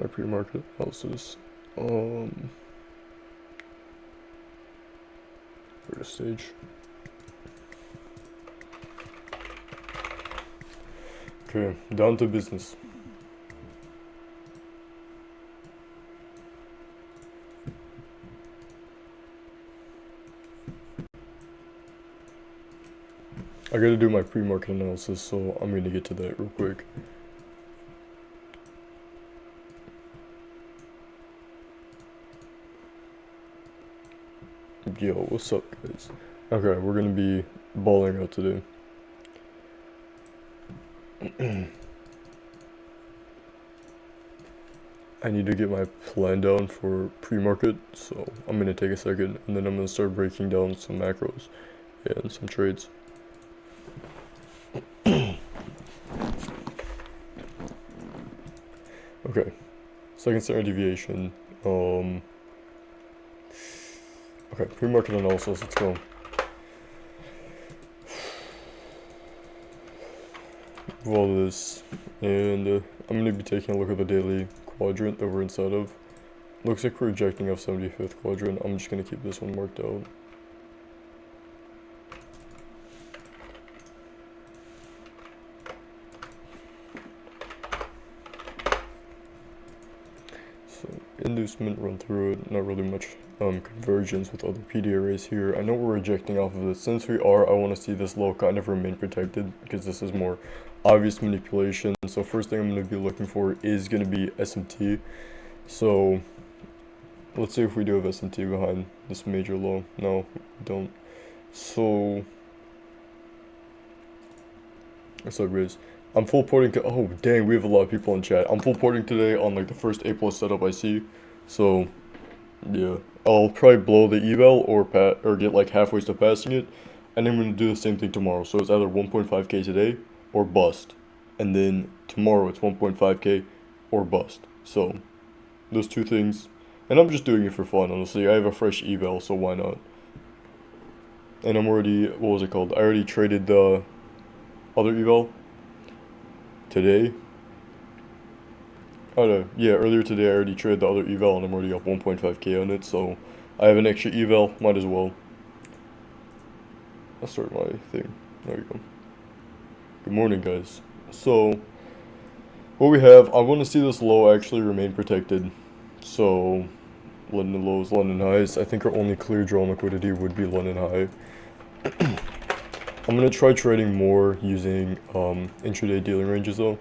my pre-market analysis. First stage. Okay, down to business. I gotta do my pre-market analysis, so I'm gonna get to that real quick. Yo, what's up, guys? Okay, we're gonna be balling out today. I need to get my plan down for pre-market, so I'm gonna take a second, and then I'm gonna start breaking down some macros and some trades. Okay, second standard deviation. Okay, pre-market analysis, let's go. All this, and I'm gonna be taking a look at the daily quadrant that we're inside of. Looks like we're rejecting off 75th quadrant. I'm just gonna keep this one marked out. So inducement, run through it. Not really much convergence with other PD arrays here. I know we're rejecting off of this. Since we are, I want to see this low kind of remain protected because this is more obvious manipulation. So first thing I'm going to be looking for is going to be SMT. So let's see if we do have SMT behind this major low. No, we don't. So what's up, guys? I'm full porting to, oh dang, we have a lot of people in chat. I'm full porting today on like the first A+ setup I see. So yeah, I'll probably blow the eval or get like halfway to passing it, and I'm gonna do the same thing tomorrow. So it's either 1.5k today or bust, and then tomorrow it's 1.5k or bust. So those two things, and I'm just doing it for fun, honestly. I have a fresh eval, so why not? And I'm already, what was it called? I already traded the other eval today. Oh no, yeah, earlier today I already traded the other eval and I'm already up 1.5k on it, so I have an extra eval, might as well. I'll start my thing. There you go. Good morning, guys. So what we have, I want to see this low actually remain protected. So London lows, London highs. I think our only clear draw on liquidity would be London high. I'm gonna try trading more using intraday dealing ranges though.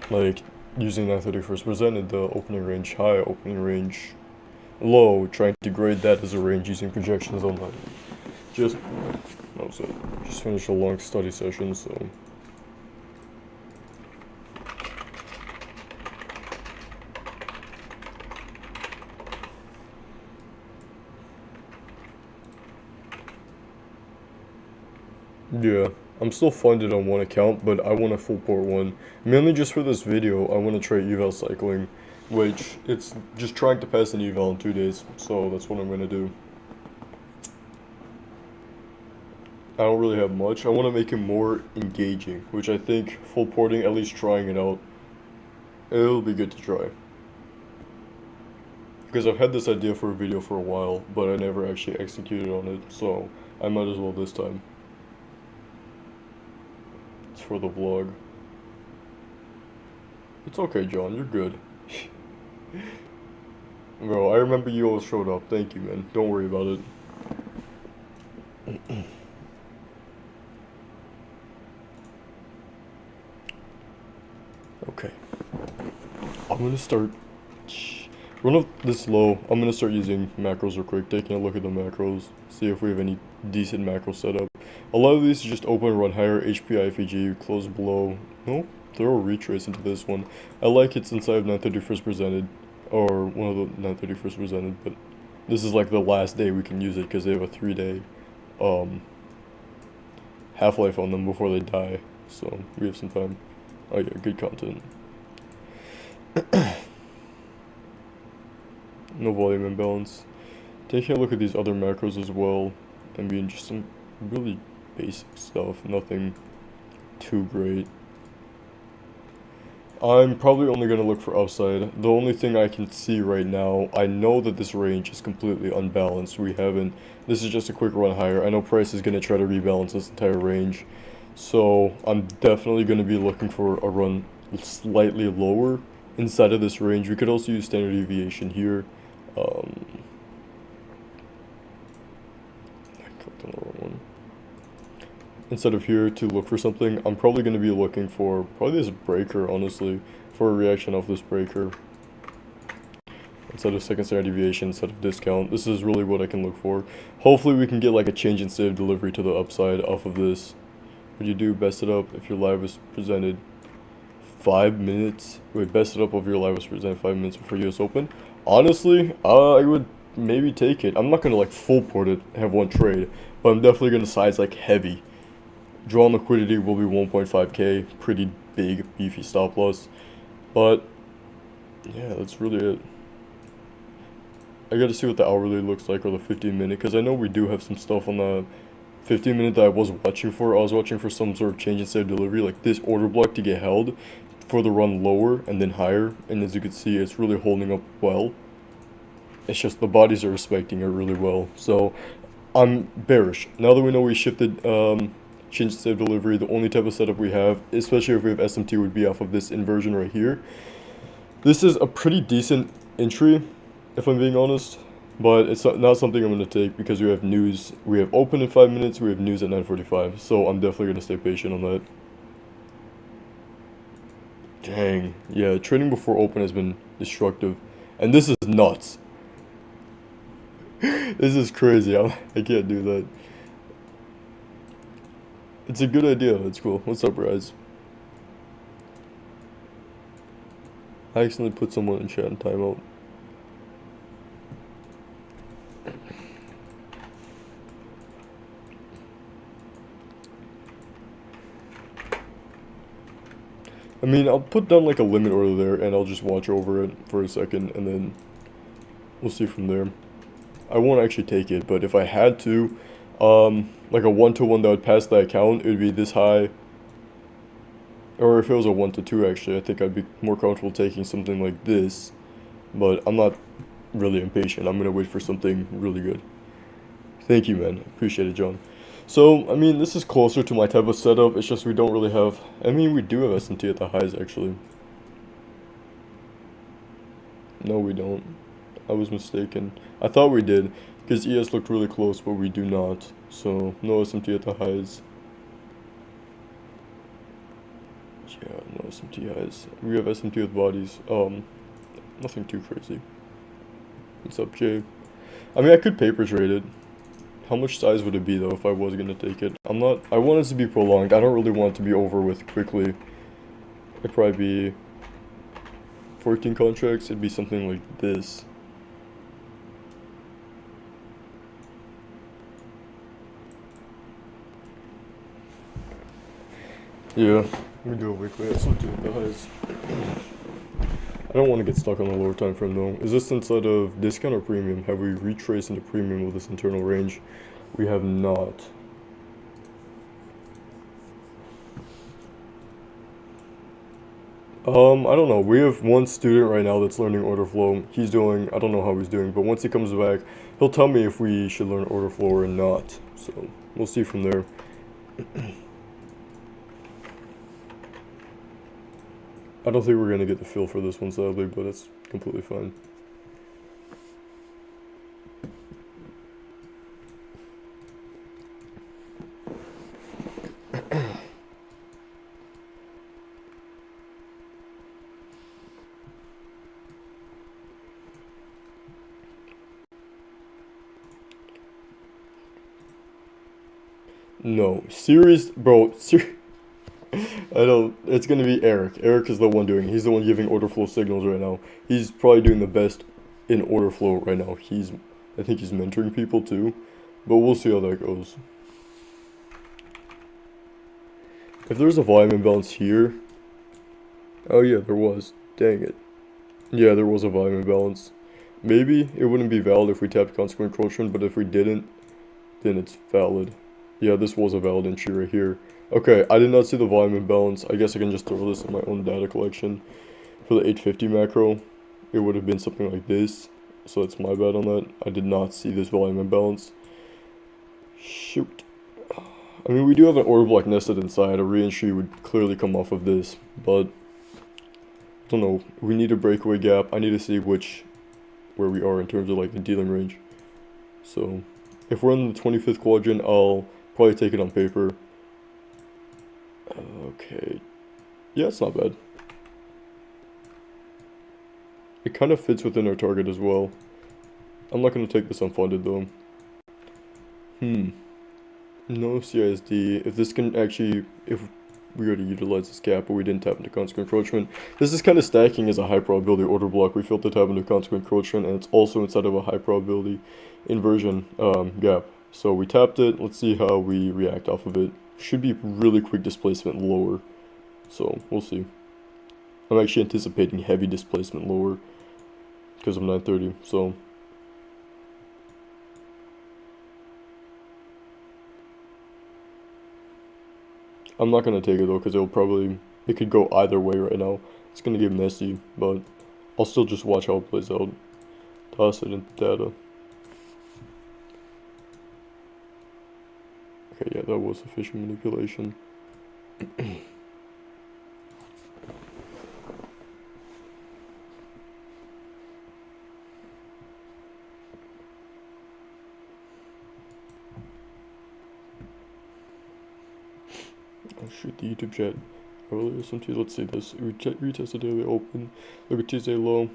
Like using 931st presented, the opening range high, opening range low, trying to grade that as a range using projections on that. Just finished a long study session, so yeah, I'm still funded on one account, but I want a full port one. Mainly just for this video, I want to try eval cycling, which it's just trying to pass an eval in 2 days, so that's what I'm going to do. I don't really have much. I want to make it more engaging, which I think full porting, at least trying it out, it'll be good to try. Because I've had this idea for a video for a while, but I never actually executed on it, so I might as well this time. For the vlog. It's okay, John, you're good. Bro, I remember you always showed up. Thank you, man. Don't worry about it. Okay. I'm gonna start. Run up this low. I'm gonna start using macros real quick, taking a look at the macros, see if we have any decent macro setup. A lot of these just open, run higher, HPI, FEG, close below. No, throw a retrace into this one. I like it's inside of 931st presented, or one of the 931st presented, but this is like the last day we can use it because they have a 3-day half-life on them before they die, so we have some time. Oh yeah, good content. No volume imbalance. Taking a look at these other macros as well, and being just some really basic stuff, nothing too great. I'm probably only going to look for upside. The only thing I can see right now, I know that this range is completely unbalanced. We haven't, this is just a quick run higher. I know price is going to try to rebalance this entire range. So I'm definitely going to be looking for a run slightly lower inside of this range. We could also use standard deviation here. Um, I clicked on the wrong one. Instead of here to look for something, I'm probably going to be looking for probably this breaker, honestly, for a reaction off this breaker. Instead of second standard deviation, instead of discount, this is really what I can look for. Hopefully we can get like a change in state of delivery to the upside off of this. What do you do? Best it up if your live was presented 5 minutes. Wait, best it up if your live was presented 5 minutes before US Open. Honestly, I would maybe take it. I'm not gonna like full port it, have one trade, but I'm definitely gonna size like heavy. Draw on liquidity will be 1.5k, pretty big, beefy stop loss. But yeah, that's really it. I gotta see what the hourly looks like or the 15-minute, because I know we do have some stuff on the 15-minute that I was watching for. I was watching for some sort of change in state of delivery, like this order block to get held for the run lower and then higher. And as you can see, it's really holding up well. It's just the bodies are respecting it really well. So I'm bearish. Now that we know we shifted change in state of delivery, the only type of setup we have, especially if we have SMT, would be off of this inversion right here. This is a pretty decent entry, if I'm being honest, but it's not something I'm going to take because we have news. We have open in 5 minutes, we have news at 9:45, so I'm definitely going to stay patient on that. Dang, yeah, trading before open has been destructive, and this is nuts. This is crazy. I can't do that. It's a good idea. It's cool. What's up, guys? I accidentally put someone in chat in timeout. I mean, I'll put down like a limit order there, and I'll just watch over it for a second, and then we'll see from there. I won't actually take it, but if I had to, like a 1-to-1 that would pass the account, it would be this high. Or if it was a 1-to-2, actually, I think I'd be more comfortable taking something like this. But I'm not really impatient. I'm going to wait for something really good. Thank you, man. Appreciate it, John. So, I mean, this is closer to my type of setup. It's just we don't really have... I mean, we do have S&T at the highs, actually. No, we don't. I was mistaken. I thought we did, because ES looked really close, but we do not. So, no SMT at the highs. Yeah, no SMT highs. We have SMT with bodies. Nothing too crazy. What's up, Jay? I mean, I could paper trade it. How much size would it be, though, if I was going to take it? I want it to be prolonged. I don't really want it to be over with quickly. It'd probably be 14 contracts. It'd be something like this. Yeah, we do a weekly. That's what do the highs. I don't want to get stuck on the lower time frame though. Is this inside of discount or premium? Have we retraced into premium with this internal range? We have not. I don't know. We have one student right now that's learning order flow. He's doing, I don't know how he's doing, but once he comes back, he'll tell me if we should learn order flow or not. So we'll see from there. I don't think we're going to get the feel for this one, sadly, but it's completely fine. No, serious, bro, I don't, it's gonna be Eric. Eric is the one doing it. He's the one giving order flow signals right now. He's probably doing the best in order flow right now. I think he's mentoring people too, but we'll see how that goes. If there's a volume imbalance here, oh yeah, there was, dang it. Yeah, there was a volume imbalance. Maybe it wouldn't be valid if we tapped consequent encroachment, but if we didn't, then it's valid. Yeah, this was a valid entry right here. Okay, I did not see the volume imbalance. I guess I can just throw this in my own data collection. For the 850 macro, it would have been something like this. So it's my bad on that. I did not see this volume imbalance. Shoot. I mean, we do have an order block nested inside. A re-entry would clearly come off of this, but I don't know. We need a breakaway gap. I need to see where we are in terms of like the dealing range. So if we're in the 25th quadrant, I'll probably take it on paper. Okay. Yeah, it's not bad. It kind of fits within our target as well. I'm not going to take this unfunded though. No CISD. If this can actually, if we were to utilize this gap but we didn't tap into consequent encroachment, this is kind of stacking as a high probability order block. We failed to tap into consequent encroachment, and it's also inside of a high probability inversion gap. So we tapped it. Let's see how we react off of it. Should be really quick displacement lower. So we'll see. I'm actually anticipating heavy displacement lower because of 930. So I'm not gonna take it though, because it could go either way right now. It's gonna get messy, but I'll still just watch how it plays out. Toss it into data. Okay, yeah, that was efficient manipulation. Oh shoot, the YouTube chat earlier. SMT, let's see this. Retest the daily open. Look at Tuesday low.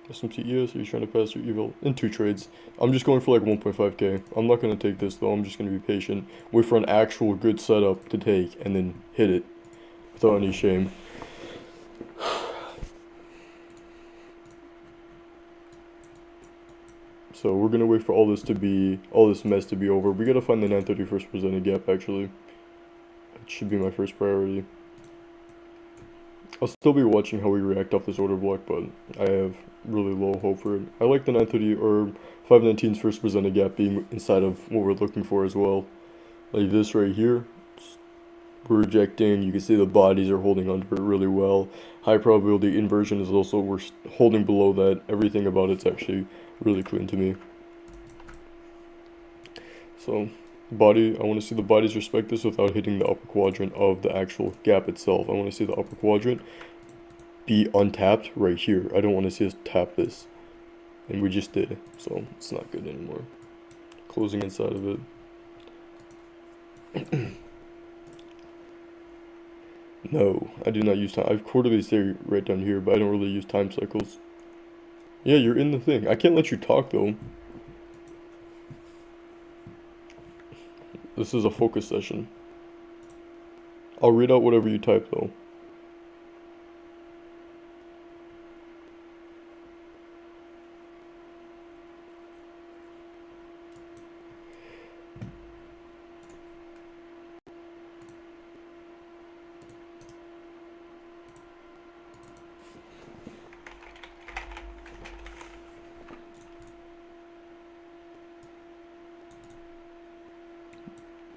SMT, yes, are you trying to pass your eval in 2 trades? I'm just going for like 1.5k. I'm not going to take this though. I'm just going to be patient. Wait for an actual good setup to take and then hit it without any shame. So we're going to wait for all this mess to be over. We got to find the 931st presented gap actually. It should be my first priority. I'll still be watching how we react off this order block, but I have really low hope for it. I like the 930 or 519's first presented gap being inside of what we're looking for as well. Like this right here, we're rejecting. You can see the bodies are holding under it really well. High probability inversion is also, we're holding below that. Everything about it's actually really clean to me. So body, I want to see the bodies respect this without hitting the upper quadrant of the actual gap itself. I want to see the upper quadrant be untapped right here. I don't want to see us tap this, and we just did, so it's not good anymore. Closing inside of it. No, I do not use time. I have quarterly theory right down here, but I don't really use time cycles. Yeah, you're in the thing. I can't let you talk though. This is a focus session. I'll read out whatever you type though.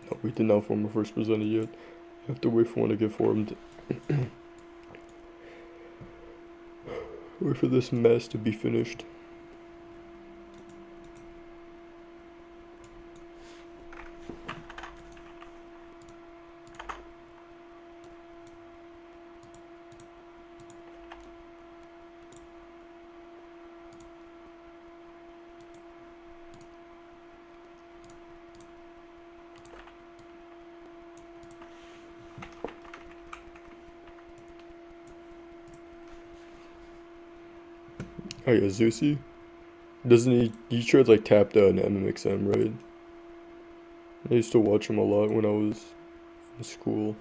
No, we did not form a first presented yet. I have to wait for one to get formed. Wait for this mess to be finished. Oh yeah, Zeusy? Doesn't he trades like tapped out in MMXM, right? I used to watch him a lot when I was in school.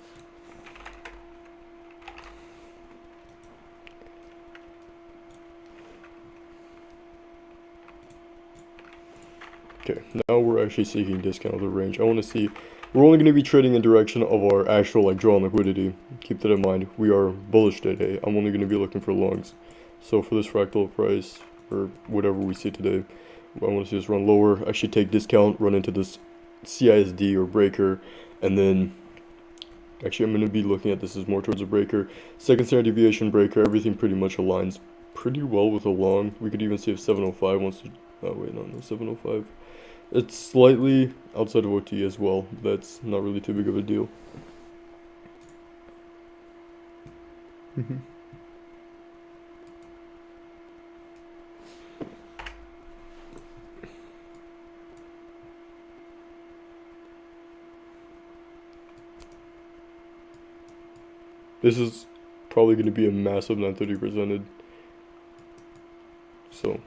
Okay, now we're actually seeking discount of the range. I want to see, we're only going to be trading in direction of our actual like draw on liquidity. Keep that in mind. We are bullish today. I'm only going to be looking for longs. So for this fractal price, or whatever we see today, I want to see us run lower, actually take discount, run into this CISD or breaker, and then Actually, I'm going to be looking at this as more towards a breaker. Second standard deviation breaker, everything pretty much aligns pretty well with a long. We could even see if 705 wants to... Oh, wait, no, 705. It's slightly outside of OT as well. That's not really too big of a deal. This is probably going to be a massive 930 presented. So...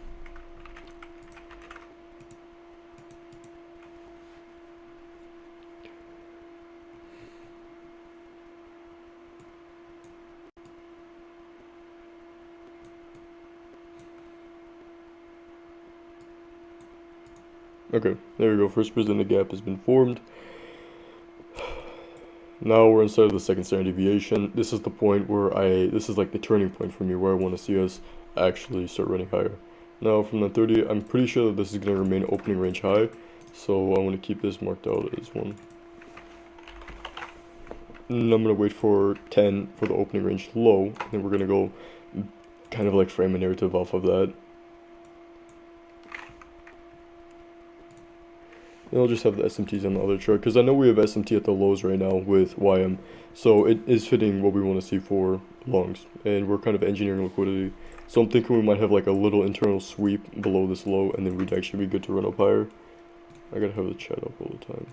Okay, there we go. First presented gap has been formed. Now we're inside of the second standard deviation. This is the point where this is like the turning point for me, where I want to see us actually start running higher. Now from the 30, I'm pretty sure that this is going to remain opening range high. So I want to keep this marked out as one. And I'm going to wait for 10 for the opening range low. And then we're going to go kind of like frame a narrative off of that. And I'll just have the SMTs on the other chart, because I know we have SMT at the lows right now with YM, so it is fitting what we want to see for longs, and we're kind of engineering liquidity. So I'm thinking we might have like a little internal sweep below this low, and then we'd actually be good to run up higher. I gotta have the chat up all the time.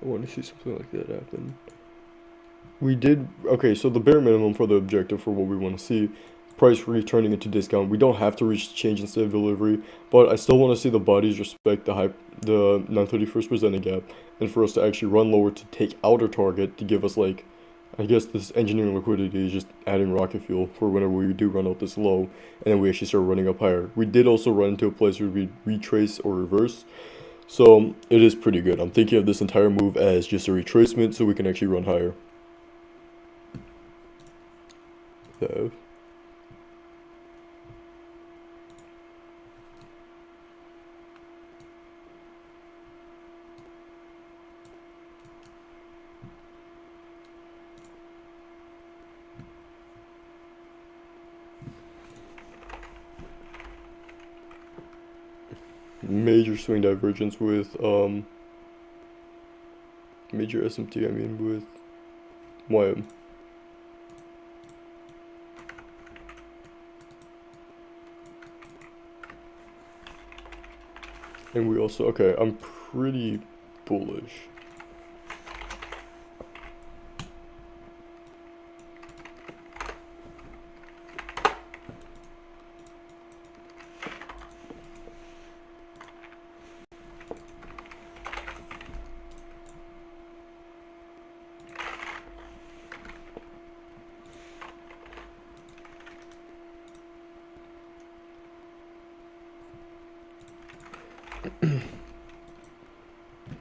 I want to see something like that happen. We did, okay, so the bare minimum for the objective for what we want to see, price returning into discount. We don't have to reach change in state of delivery, but I still want to see the bodies respect the 931st presented gap, and for us to actually run lower to take out our target to give us like, I guess this engineering liquidity is just adding rocket fuel for whenever we do run out this low, and then we actually start running up higher. We did also run into a place where we retrace or reverse. So it is pretty good. I'm thinking of this entire move as just a retracement so we can actually run higher. So. Major swing divergence with major SMT, I mean with YM. And we also, okay, I'm pretty bullish.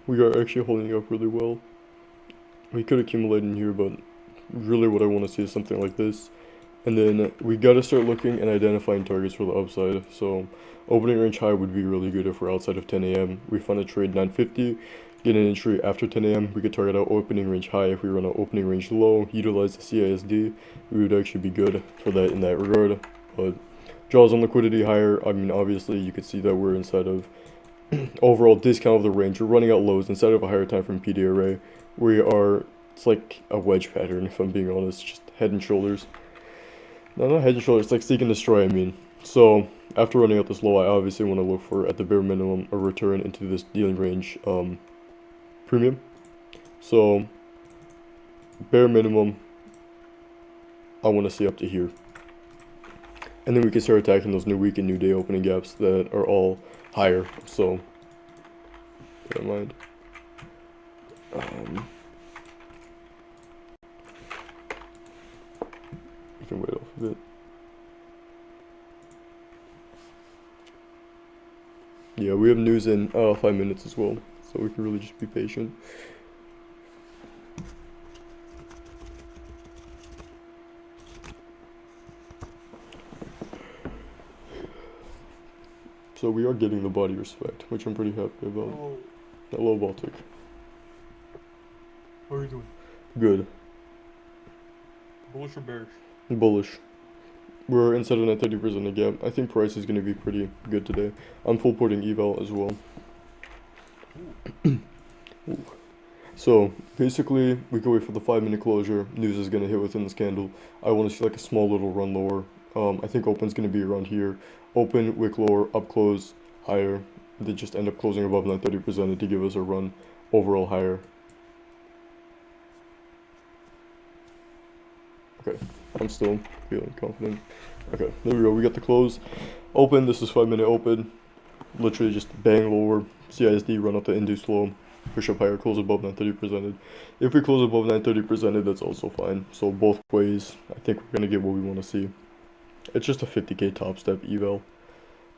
We are actually holding up really well. We could accumulate in here, but really what I want to see is something like this. And then we gotta start looking and identifying targets for the upside. So opening range high would be really good if we're outside of 10 a.m. We find a trade 950, get an entry after 10 a.m. We could target our opening range high. If we run an opening range low, utilize the CISD, we would actually be good for that in that regard. But draws on liquidity higher, I mean obviously you could see that we're inside of overall discount of the range. We're running out lows instead of a higher time frame PD array. We are, it's like a wedge pattern if I'm being honest, just head and shoulders. No, not head and shoulders, it's like seek and destroy, I mean. So after running out this low, I obviously want to look for, at the bare minimum, a return into this dealing range premium. So bare minimum, I want to see up to here. And then we can start attacking those new week and new day opening gaps that are all higher, so never mind. You can wait off of it. Yeah, we have news in 5 minutes as well, so we can really just be patient. So we are getting the body respect, which I'm pretty happy about. Oh, Hello, Baltic. what are you doing? Good. Bullish or bearish? Bullish. We're inside on a 30% again. I think price is going to be pretty good today. I'm full porting eval as well. Ooh. So basically, we can wait for the 5 minute closure. News is going to hit within this candle. I want to see like a small little run lower. I think open's going to be around here. Open, wick lower, up close, higher. They just end up closing above that 30% to give us a run overall higher. Okay, I'm still feeling confident. Okay, there we go. We got the close. Open, this is 5 minute open. Literally just bang lower. CISD, run up the induced low. Push up higher, close above 930%. If we close above 930%, that's also fine. So both ways, I think we're going to get what we want to see. It's just a 50k top step eval.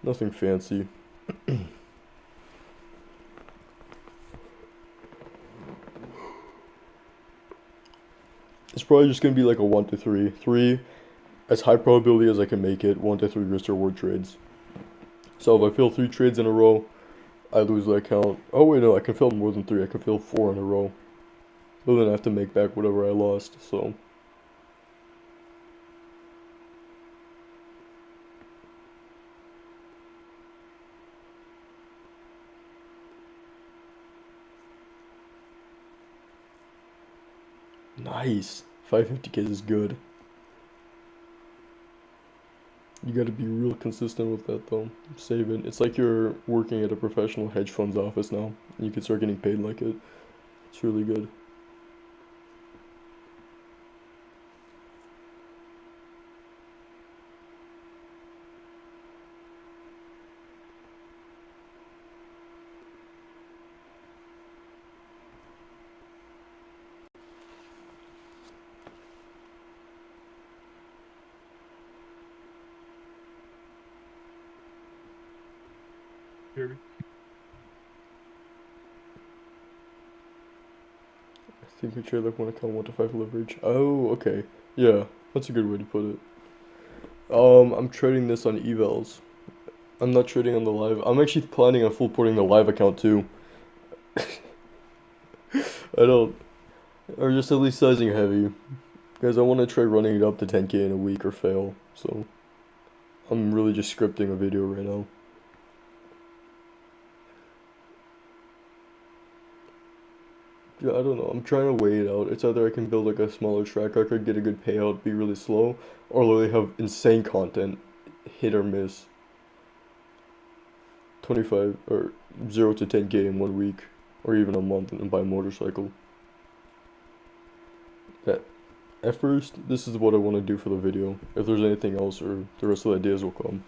Nothing fancy. It's probably just going to be like a 1 to 3. 3, as high probability as I can make it. 1 to 3 risk reward trades. So if I fail 3 trades in a row, I lose that count. Oh wait, no, I can fail more than 3. I can fail 4 in a row. But then I have to make back whatever I lost, so. Nice. 550k is good. You gotta be real consistent with that though. Save it. It's like you're working at a professional hedge fund's office now. You can start getting paid like it. It's really good. Hear me? I think we trade like 1 account 1 to 5 leverage. Oh, okay. Yeah, that's a good way to put it. I'm trading this on evals. I'm not trading on the live. I'm actually planning on full porting the live account too. I don't. Or just at least sizing heavy. Guys, I want to try running it up to 10k in a week or fail. So, I'm really just scripting a video right now. Yeah, I don't know. I'm trying to weigh it out. It's either I can build like a smaller track record, get a good payout, be really slow, or literally have insane content, hit or miss. 25 or 0 to 10k in 1 week, or even a month and buy a motorcycle. That At first, this is what I want to do for the video. If there's anything else or the rest of the ideas will come.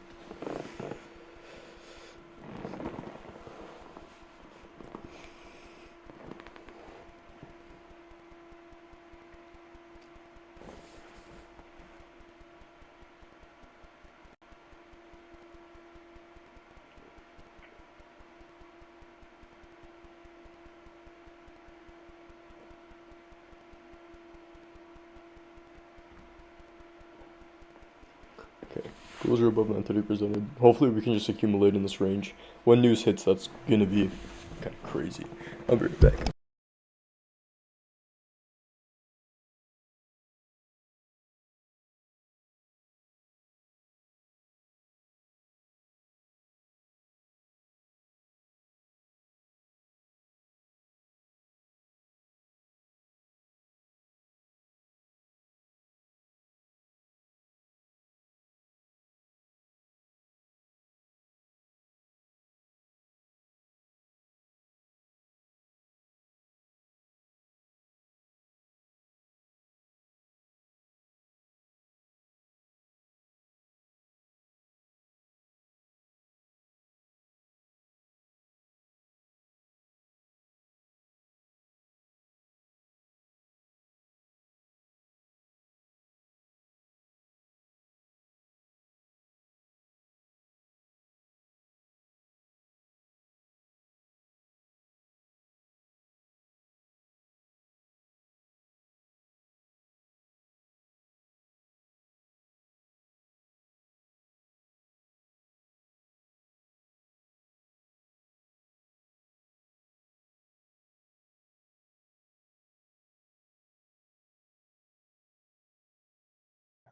Okay, goals are above 930%. Hopefully we can just accumulate in this range. When news hits, that's gonna be kind of crazy. I'll be right back.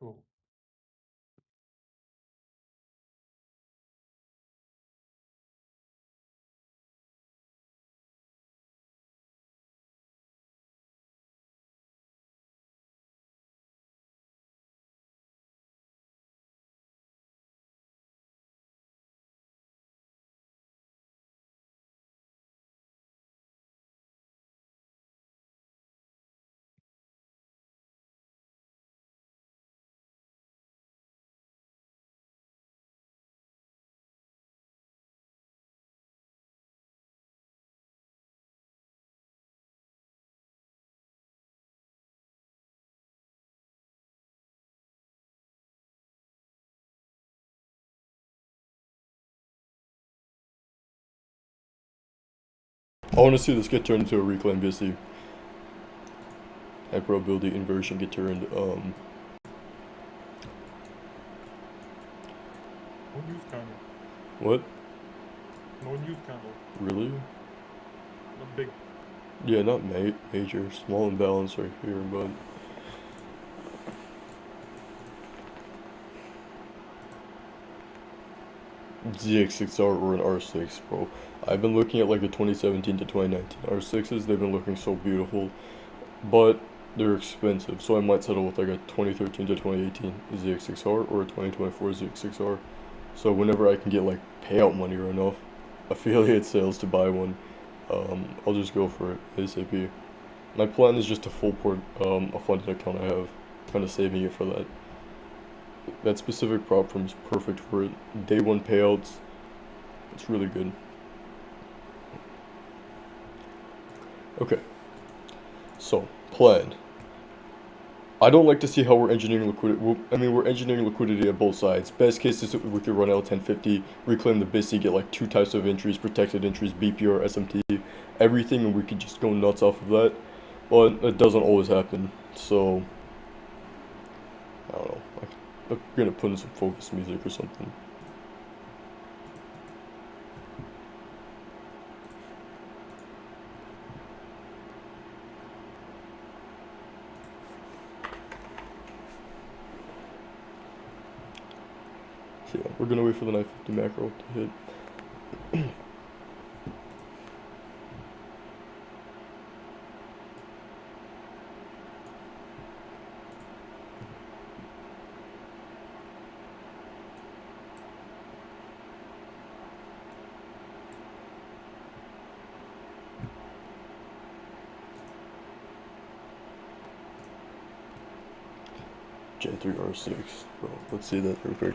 Cool. I want to see this get turned into a reclaim busy. Have probability inversion get turned, No news candle. what? No news candle. Really? Not big. Yeah, not major. Small imbalance right here, but... ZX6R or an R6, bro. I've been looking at like the 2017 to 2019 R6s. They've been looking so beautiful, but they're expensive. So I might settle with like a 2013 to 2018 ZX6R or a 2024 ZX6R. So whenever I can get like payout money or enough affiliate sales to buy one, I'll just go for it ASAP. My plan is just to full port a funded account I have, kind of saving it for that. That specific prop firm is perfect for it. Day one payouts, it's really good. Okay, so plan. I don't like to see how we're engineering liquidity. I mean, we're engineering liquidity at both sides. Best case is we could run L1050, reclaim the BISI, get like 2 types of entries, protected entries, BPR, SMT, everything, and we could just go nuts off of that. But it doesn't always happen, so I don't know. I'm gonna put in some focus music or something. So yeah, we're gonna wait for the 950 macro to hit. Gen 3 R6, bro. Let's see that real quick.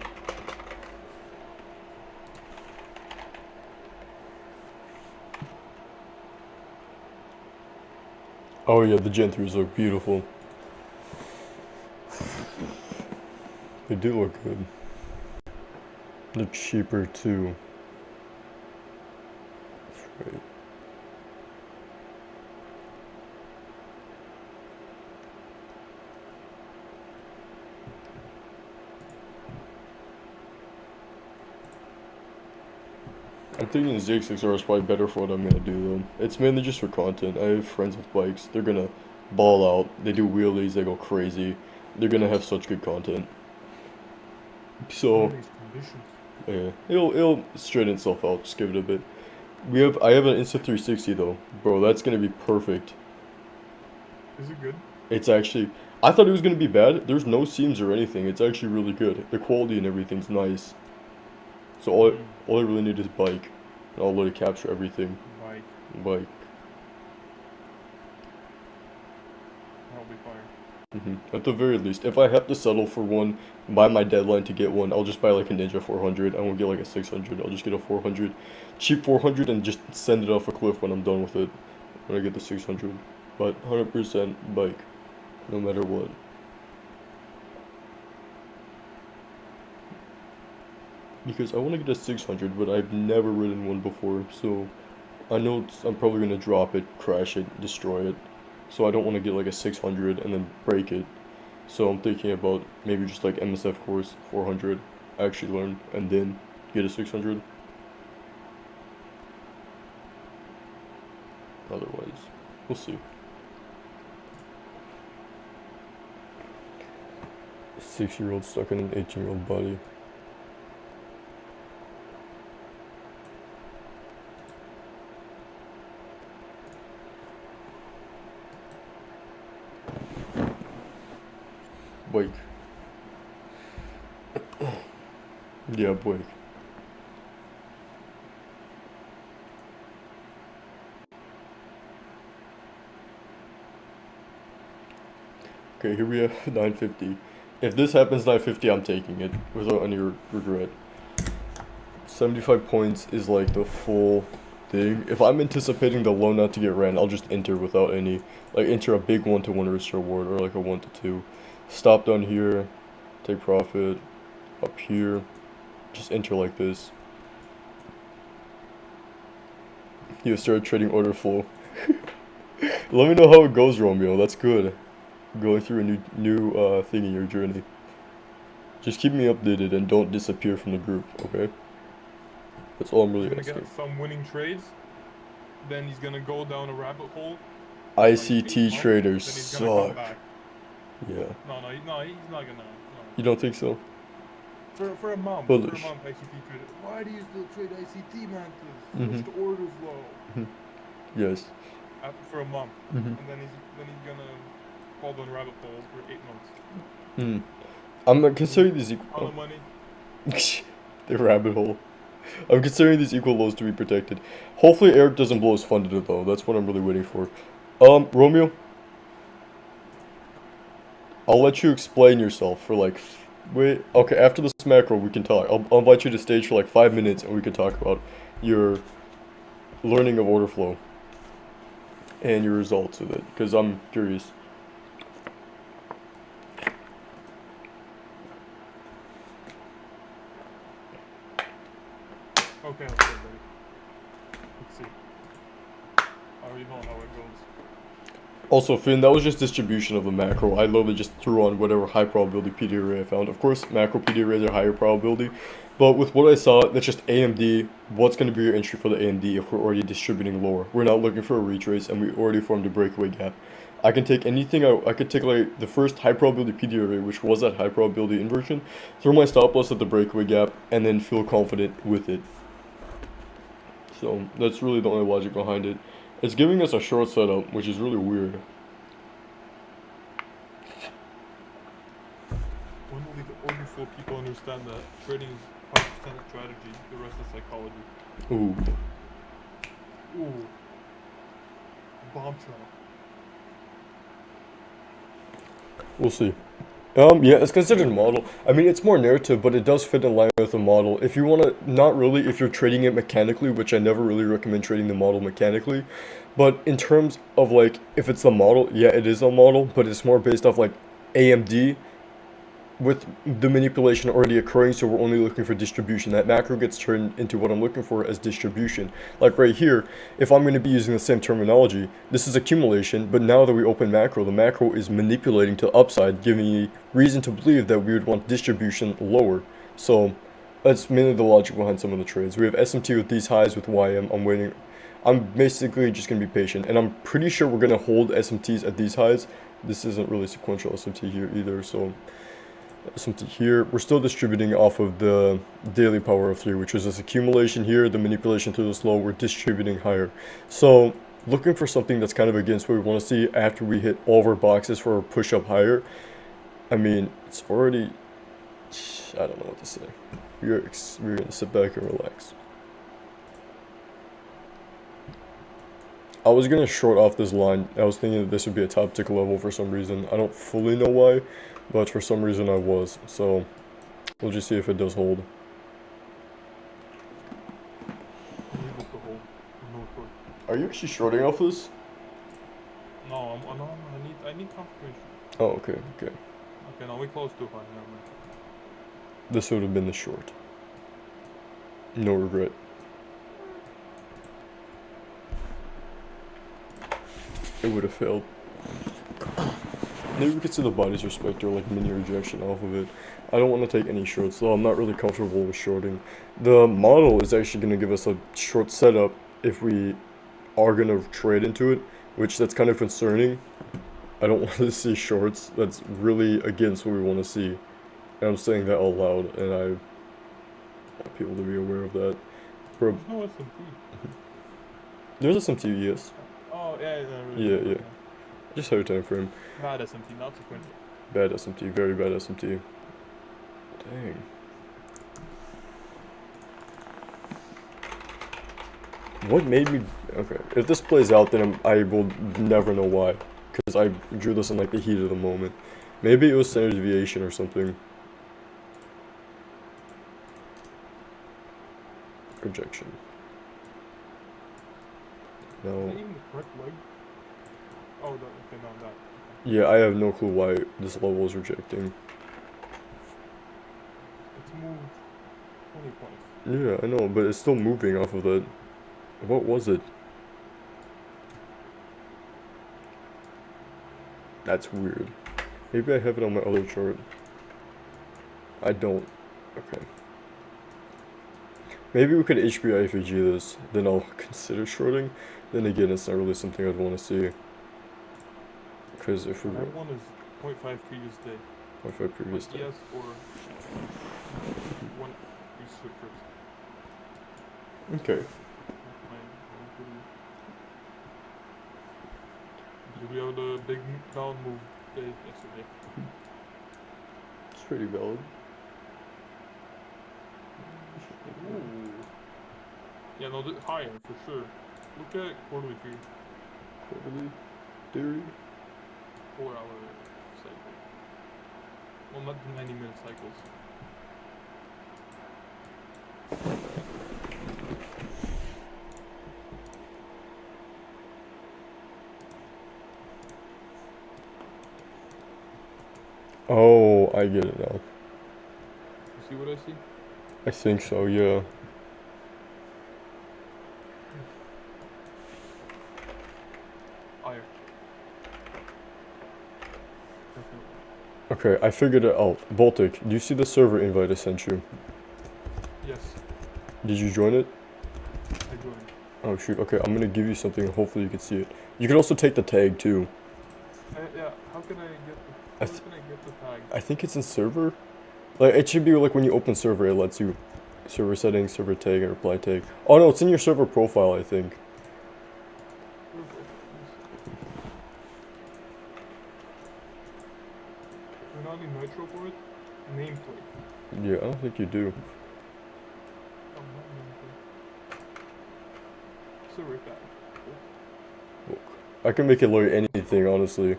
Oh yeah, the Gen 3s look beautiful. They do look good. They're cheaper too. That's right. I'm thinking the ZX6R is probably better for what I'm gonna do though. It's mainly just for content. I have friends with bikes. They're gonna ball out. They do wheelies. They go crazy. They're gonna have such good content. So These conditions. yeah, it'll straighten itself out. Just give it a bit. I have an Insta360 though, bro. That's gonna be perfect. Is it good? It's actually. I thought it was gonna be bad. There's no seams or anything. It's actually really good. The quality and everything's nice. So all I really need is bike, and I'll let it capture everything. Bike. Bike. That'll be fire. At the very least, if I have to settle for one by my deadline to get one, I'll just buy like a Ninja 400. I won't get like a 600. I'll just get a 400, cheap 400, and just send it off a cliff when I'm done with it. When I get the 600, but 100% bike, no matter what. Because I want to get a 600, but I've never ridden one before, so I know I'm probably gonna drop it, crash it, destroy it. So I don't want to get like a 600 and then break it. So I'm thinking about maybe just like MSF course 400, actually learn, and then get a 600. Otherwise, we'll see. 6-year-old stuck in an 18-year-old body. Wake. Yeah, Blake. Okay, here we have 950. If this happens 950, I'm taking it without any regret. 75 points is like the full thing. If I'm anticipating the low not to get ran, I'll just enter without any, like enter a big 1-to-1 risk reward or like a 1-to-2. Stop down here, take profit, up here, just enter like this. You start trading order flow. Let me know how it goes, Romeo. That's good. Going through a new thing in your journey. Just keep me updated and don't disappear from the group, okay? That's all I'm really He's asking. gonna get some winning trades, then he's gonna go down a rabbit hole. ICT traders then he's gonna come suck. back. Yeah. No, he's not gonna. No. You don't think so? For a month, Bullish. ICT traded. Why do you still trade ICT, Mantas? Mhm. Switch to orders low. Yes. For a month, Mhm. and then he's gonna fall down rabbit holes for 8 months. Hmm. I'm considering these Ton of money. the rabbit hole. I'm considering these equal lows to be protected. Hopefully Eric doesn't blow his funded though. That's what I'm really waiting for. Romeo, I'll let you explain yourself for like, wait, okay, after this macro we can talk. I'll invite you to stage for like 5 minutes and we can talk about your learning of order flow and your results with it, because I'm curious. Okay, buddy. Let's see. I already know how it goes. Also, Finn, that was just distribution of the macro. I literally just threw on whatever high probability PD array I found. Of course, macro PD arrays are higher probability, but with what I saw, that's just AMD. What's going to be your entry for the AMD if we're already distributing lower? We're not looking for a retrace, and we already formed a breakaway gap. I can take anything. I could take like the first high probability PD array, which was that high probability inversion, throw my stop loss at the breakaway gap, and then feel confident with it. So that's really the only logic behind it. It's giving us a short setup, which is really weird. When will the order flow people understand that trading is 5% strategy, the rest is psychology? Ooh. Ooh. Bombshell. We'll see. Yeah, it's considered a model. I mean, it's more narrative, but it does fit in line with a model. If you want to, not really if you're trading it mechanically, which I never really recommend trading the model mechanically, but in terms of like, if it's a model, yeah, it is a model, but it's more based off like AMD with the manipulation already occurring, so we're only looking for distribution. That macro gets turned into what I'm looking for as distribution. Like right here, if I'm going to be using the same terminology, this is accumulation, but now that we open macro, the macro is manipulating to upside, giving me reason to believe that we would want distribution lower. So that's mainly the logic behind some of the trades. We have SMT with these highs with YM. I'm waiting. I'm basically just going to be patient, and I'm pretty sure we're going to hold SMTs at these highs. This isn't really sequential SMT here either, so something here. We're still distributing off of the daily power of 3, which is this accumulation here, the manipulation through the slow. We're distributing higher. So looking for something that's kind of against what we want to see after we hit all of our boxes for a push up higher. I mean, it's already, I don't know what to say. We're going to sit back and relax. I was going to short off this line. I was thinking that this would be a top tick level for some reason. I don't fully know why, but for some reason I was. So we'll just see if it does hold. Are you actually shorting off this? No, I need confirmation. Oh, okay. Okay, now we close too high. This would have been the short. No regret. It would have failed. Maybe we could see the body's respect or like mini rejection off of it. I don't want to take any shorts though. I'm not really comfortable with shorting. The model is actually going to give us a short setup if we are going to trade into it, which that's kind of concerning. I don't want to see shorts. That's really against what we want to see. And I'm saying that out loud, and I want people to be aware of that. Bro, There's no SMT. there's a SMT, yes. Oh, yeah, Yeah, really. yeah. Just higher time frame. Bad SMT, not sequential. Bad SMT, very bad SMT. Dang. What made me... Okay, if this plays out, then I will never know why. Because I drew this in like the heat of the moment. Maybe it was standard deviation or something. Projection. Is No. that even the correct leg? Oh, okay, no, that. Yeah, I have no clue why this level is rejecting. It's moved 20 points. Yeah, I know, but it's still moving off of that. What was it? That's weird. Maybe I have it on my other chart. I don't. Okay. Maybe we could HBI FAG this, then I'll consider shorting. Then again, it's not really something I'd want to see. Because if we My go one is 0.5 previous day. 0.5 previous day. Yes, or one research first. Okay. Did we have the big down move day yesterday? It's pretty valid. Ooh. Yeah, no, higher for sure. Look at quarterly figure. Quarterly theory. 4-hour cycle. Well, not the 90-minute cycles. Oh, I get it now. You see what I see? I think so, yeah. Higher. Definitely. Okay, I figured it out. Baltic, do you see the server invite I sent you? Yes, Did you join it? I joined. Oh shoot, okay, I'm gonna give you something, hopefully you can see it. You can also take the tag too. Yeah, how can I get the, where can I get the tag? I think it's in server. Like, it should be like when you open server, it lets you server settings, server tag, and reply tag. Oh no, it's in your server profile, I think. Do not need nitro for it? Nameplate. Yeah, I don't think you do. Oh, not nameplate. Server tag. I can make it look anything, honestly.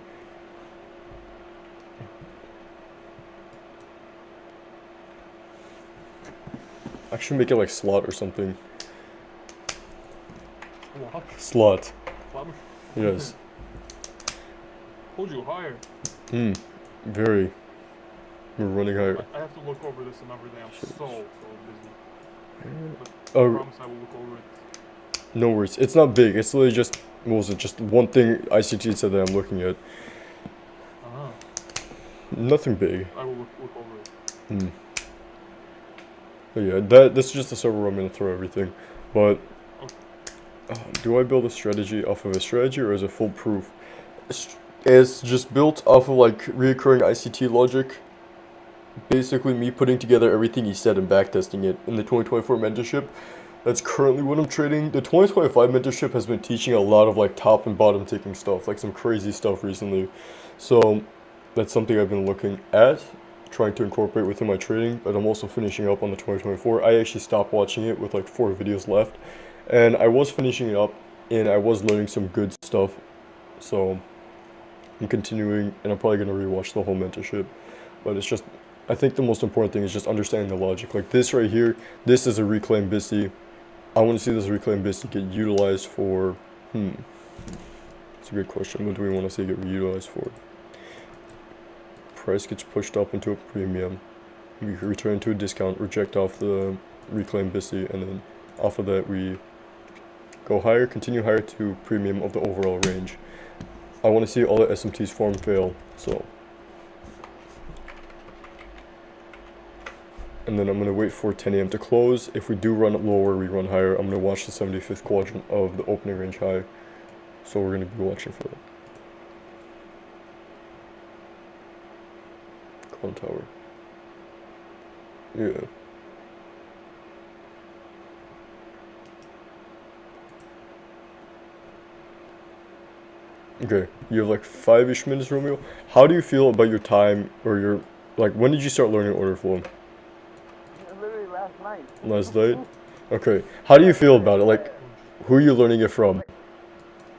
I should make it like slot or something. What? Slot. Flemish? Yes. Told you higher. Very. We're running higher. I have to look over this and everything. I'm so busy. But I Oh, promise I will look over it. no worries. It's not big. It's literally just, what was it? Just one thing ICT said that I'm looking at. Uh-huh. Nothing big. I will look over it. But yeah, this is just a server where I'm gonna throw everything. But do I build a strategy off of a strategy or is it foolproof? It's just built off of like reoccurring ICT logic. Basically, me putting together everything he said and backtesting it in the 2024 mentorship. That's currently what I'm trading. The 2025 mentorship has been teaching a lot of like top and bottom ticking stuff, like some crazy stuff recently. So that's something I've been looking at, trying to incorporate within my trading, but I'm also finishing up on the 2024. I actually stopped watching it with like 4 videos left, and I was finishing it up, and I was learning some good stuff. So I'm continuing, and I'm probably going to rewatch the whole mentorship. But it's just, I think the most important thing is just understanding the logic. Like this right here, this is a reclaim BISI. I want to see this reclaim BISI get utilized for, it's a good question. What do we want to see it get utilized for? Price gets pushed up into a premium. We return to a discount, reject off the reclaim BISI, and then off of that we go higher, continue higher to premium of the overall range. I want to see all the SMTs form fail, so. And then I'm going to wait for 10 a.m. to close. If we do run it lower, we run higher. I'm going to watch the 75th quadrant of the opening range high. So we're going to be watching for that. Clone tower. Yeah. Okay, you have like 5-ish minutes, Romeo. How do you feel about your time or your like? When did you start learning order flow? Literally last night. Last night. Okay. How do you Yeah, feel literally. about it? Like, who are you learning it from? Like,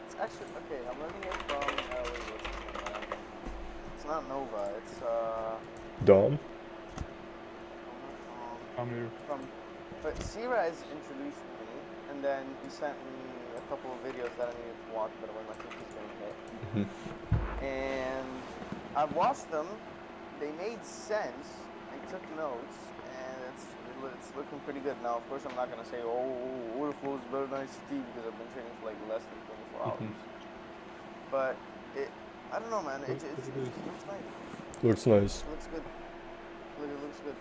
it's actually okay. I'm learning it from wait, what's his name? It's not Nova. It's Dom. no, not Tom. Amir. From, but Siraz introduced me, and then he sent me a couple of videos that I needed to watch, but when my TP's getting hit, and I watched them. They made sense. I took notes, and it's looking pretty good now. Of course, I'm not gonna say, oh, order flow is better than ICT because I've been training for like less than 24 hours. But I don't know, man. It looks nice. Looks nice. It looks good. Look, it looks good.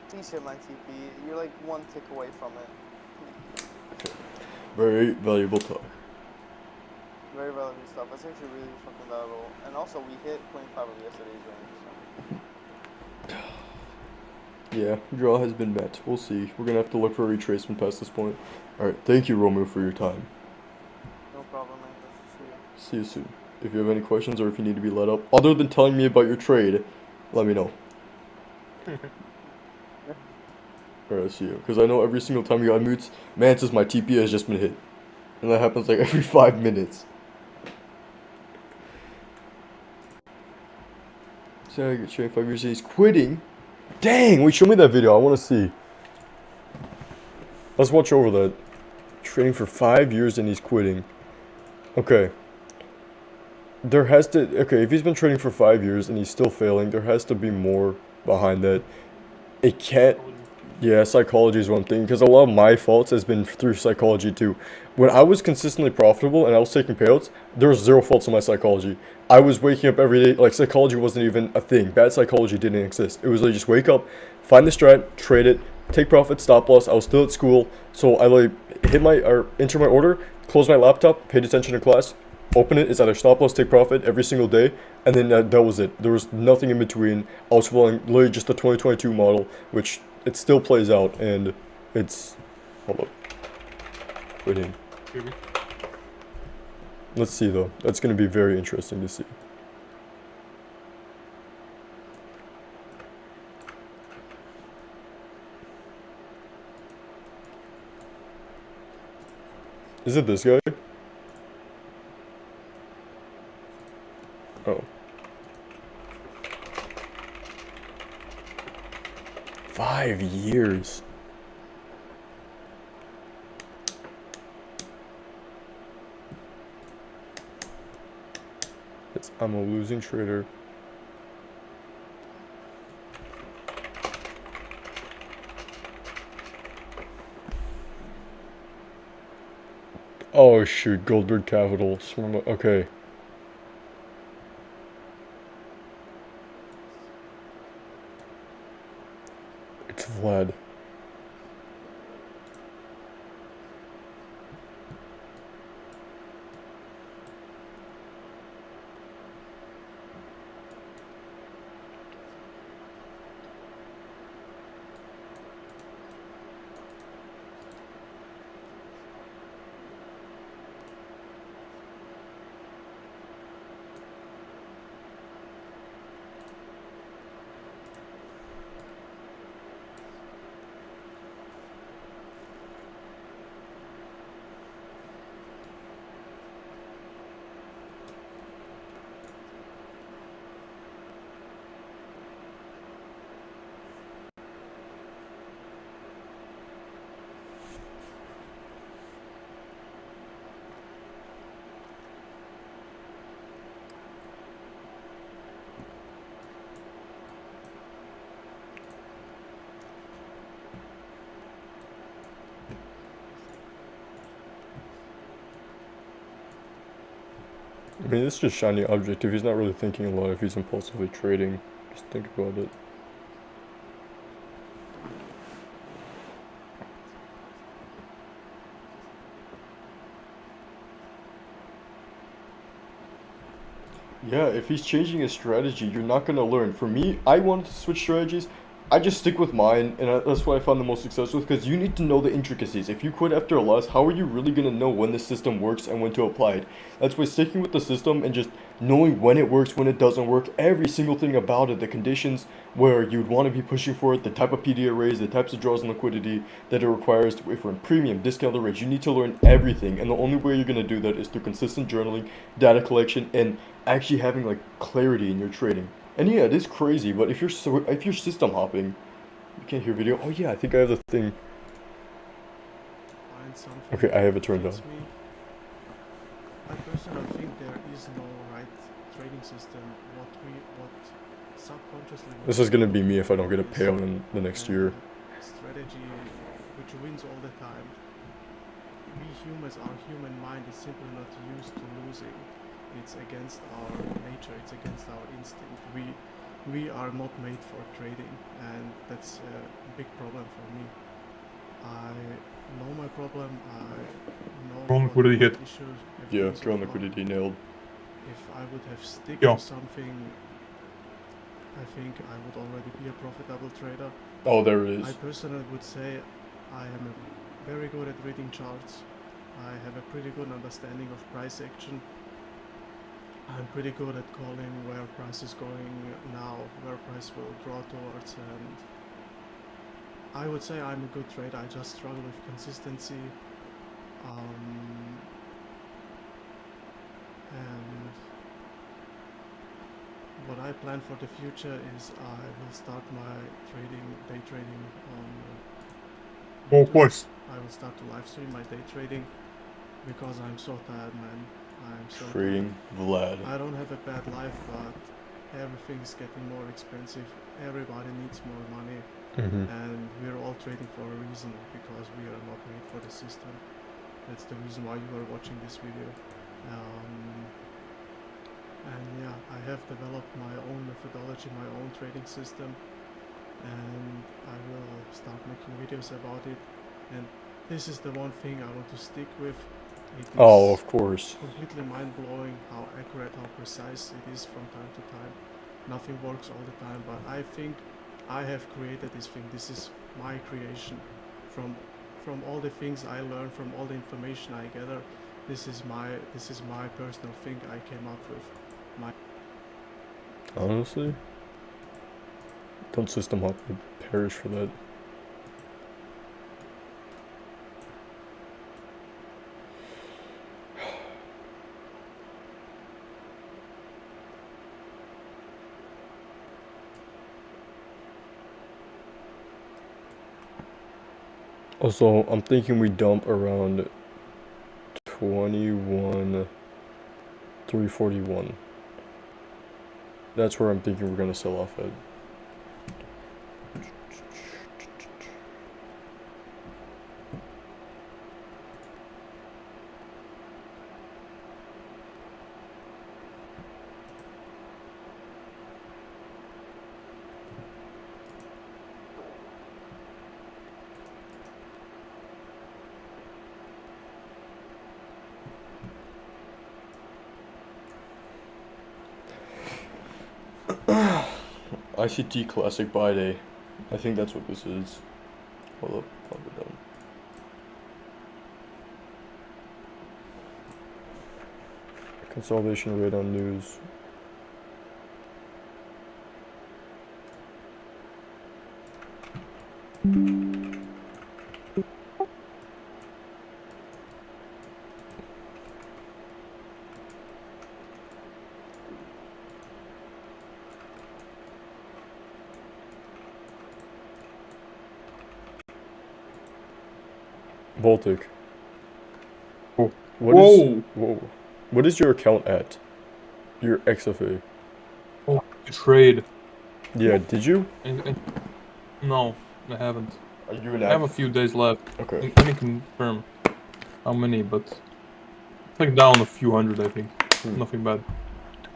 Please hit my TP. You're like one tick away from it. Very valuable talk. Very valuable stuff. That's actually really fucking valuable. And also, we hit 0.5 of yesterday's range. So. Yeah, draw has been met. We'll see. We're gonna have to look for a retracement past this point. Alright, thank you, Romeo, for your time. No problem, man. Let's see you. See you soon. If you have any questions or if you need to be let up, other than telling me about your trade, let me know. Alright, see you. Because I know every single time you unmute, Mantas, my TP has just been hit. And that happens like every 5 minutes. So I get trained 5 years, he's quitting. Dang, wait, show me that video. I want to see. Let's watch over that. Training for 5 years and he's quitting. Okay. There has to... Okay, if he's been training for 5 years and he's still failing, there has to be more behind that. It can't... Yeah, psychology is one thing, because a lot of my faults has been through psychology too. When I was consistently profitable and I was taking payouts, there was zero faults in my psychology. I was waking up every day, like psychology wasn't even a thing. Bad psychology didn't exist. It was like just wake up, find the strat, trade it, take profit, stop loss. I was still at school, so I like hit my, or enter my order, close my laptop, paid attention to class, open it, it's either stop loss, take profit every single day, and then that was it. There was nothing in between. I was following literally just the 2022 model, which it still plays out, and it's... Hold up. Waiting. Let's see, though. That's going to be very interesting to see. Is it this guy? Oh. 5 years. I'm a losing trader. Oh shoot, Goldberg Capital. Okay. It's Vlad. I mean, it's just shiny object. If he's not really thinking a lot, if he's impulsively trading, just think about it. Yeah, if he's changing his strategy, you're not gonna learn. For me, I wanted to switch strategies. I just stick with mine, and that's what I found the most success with, because you need to know the intricacies. If you quit after a loss, how are you really gonna know when the system works and when to apply it? That's why sticking with the system and just knowing when it works, when it doesn't work, every single thing about it, the conditions where you'd want to be pushing for it, the type of PD arrays, the types of draws and liquidity that it requires, if we're in premium, discounted rates, you need to learn everything, and the only way you're gonna do that is through consistent journaling, data collection, and actually having like clarity in your trading. And yeah, it is crazy, but if you're system hopping, you can't hear video. Oh yeah, I think I have the thing. Find something Okay, I have it that turned fits on. me. I personally think there is no right trading system. What subconsciously This is gonna we be me if I don't get a is payout in the next year. strategy which wins all the time. We humans, our human mind is simply not used to losing. It's against our nature, it's against our instinct. We are not made for trading, and that's a big problem for me. I know my problem, I know Wrong what liquidity hit. issues have Yeah, been so drawn far. liquidity nailed. If I would have stick Yeah. to something, I think I would already be a profitable trader. Oh, there it I is. personally would say I am very good at reading charts. I have a pretty good understanding of price action. I'm pretty good at calling where price is going now, where price will draw towards, and I would say I'm a good trader. I just struggle with consistency. And what I plan for the future is I will start my day trading on Oh, of YouTube. course. I will start to live stream my day trading because I'm so tired, man. I'm so Trading Vlad. tired. I don't have a bad life, but everything's getting more expensive. Everybody needs more money, Mm-hmm. and we're all trading for a reason because we are not made for the system. That's the reason why you are watching this video. And yeah, I have developed my own methodology, my own trading system, and I will start making videos about it. And this is the one thing I want to stick with. It is Oh, of course. completely mind-blowing how accurate, how precise it is from time to time. Nothing works all the time, but I think I have created this thing. This is my creation. From all the things I learn, from all the information I gather, this is my personal thing I came up with. Honestly, don't system hop. I perish for that. Also, I'm thinking we dump around 21,341. That's where I'm thinking we're gonna sell off at. ICT Classic Buy Day. I think that's what this is. Hold up, I'll be done. Consolidation rate on news. Baltic. Oh. What is whoa? What is your account at? Your XFA. Oh, trade. Yeah, did you? No, I haven't. Are you an I have a few days left. Okay. Let me confirm how many, but it's like down a few hundred, I think. Nothing bad.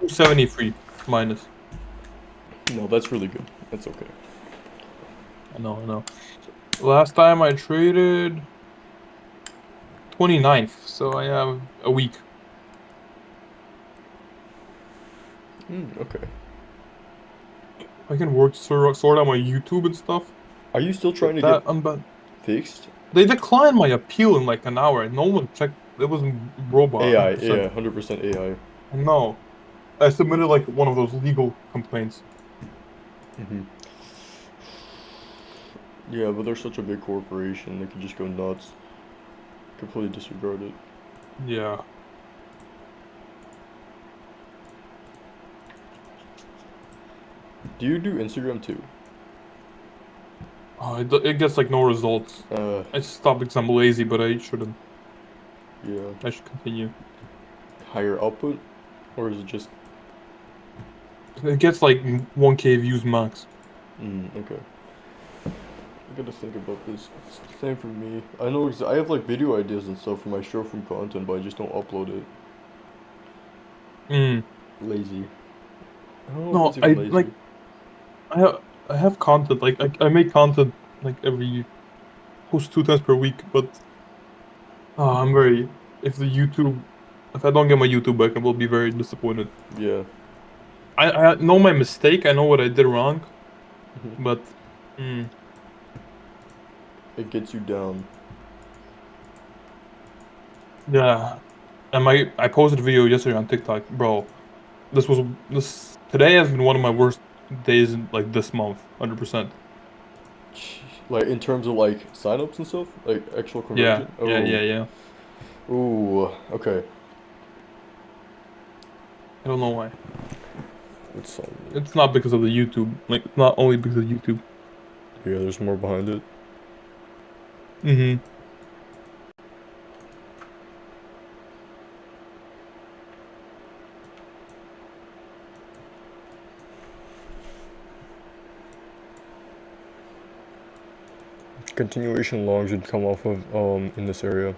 273 minus. No, that's really good. That's okay. I know. Last time I traded 29th, so I have a week. Okay. I can sort out my YouTube and stuff. Are you still trying to That get but fixed? they declined my appeal in like an hour. No one checked. It was robot. AI, 100%. yeah, 100% AI. No, I submitted like one of those legal complaints. Hmm. Yeah, but they're such a big corporation, they could just go nuts. Completely disregard it. Yeah. Do you do Instagram too? It gets like no results. I stopped because I'm lazy, but I shouldn't. Yeah. I should continue. Higher output? Or is it just... It gets like 1K views max. Okay. I gotta think about this. It's the same for me. I know I have like video ideas and stuff for my short form content, but I just don't upload it. Lazy. I don't know No, if it's even lazy. I have content. Like I make content like every post 2 times per week, but I'm very if I don't get my YouTube back, I will be very disappointed. Yeah. I know my mistake. I know what I did wrong, Mhm. but It gets you down. yeah. And I posted a video yesterday on TikTok, bro. This today has been one of my worst days in like this month, 100%. Like in terms of like signups and stuff, like actual Yeah, conversion. yeah. Ooh. Okay. I don't know why. It's It's not because of the YouTube. Like, it's not only because of YouTube. yeah. There's more behind it. Mm-hmm. Continuation logs would come off of in this area.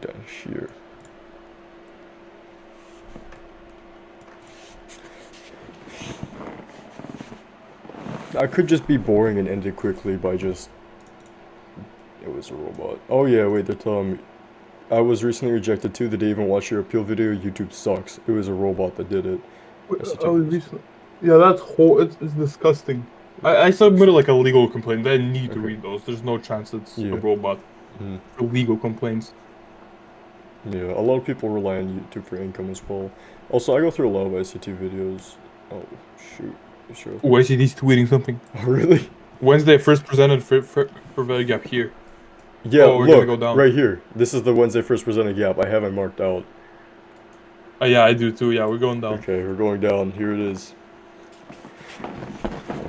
Down here. I could just be boring and end it quickly by just... It was a robot. Oh yeah, wait, they're telling me... I was recently rejected too. Did they even watch your appeal video? YouTube sucks. It was a robot that did it. Yeah, it's disgusting. I submitted like a legal complaint. I need to read those. There's no chance it's a Yeah. robot. For legal complaints. Yeah, a lot of people rely on YouTube for income as well. Also, I go through a lot of ICT videos. Oh, shoot. You sure? Oh, ICT's tweeting something. Oh, really? Wednesday first presented for value gap here. Yeah, Oh, we're gonna go down. right here. This is the Wednesday first presented gap. I have it marked out. Oh, yeah, I do too. Yeah, we're going down. Okay, we're going down. Here it is.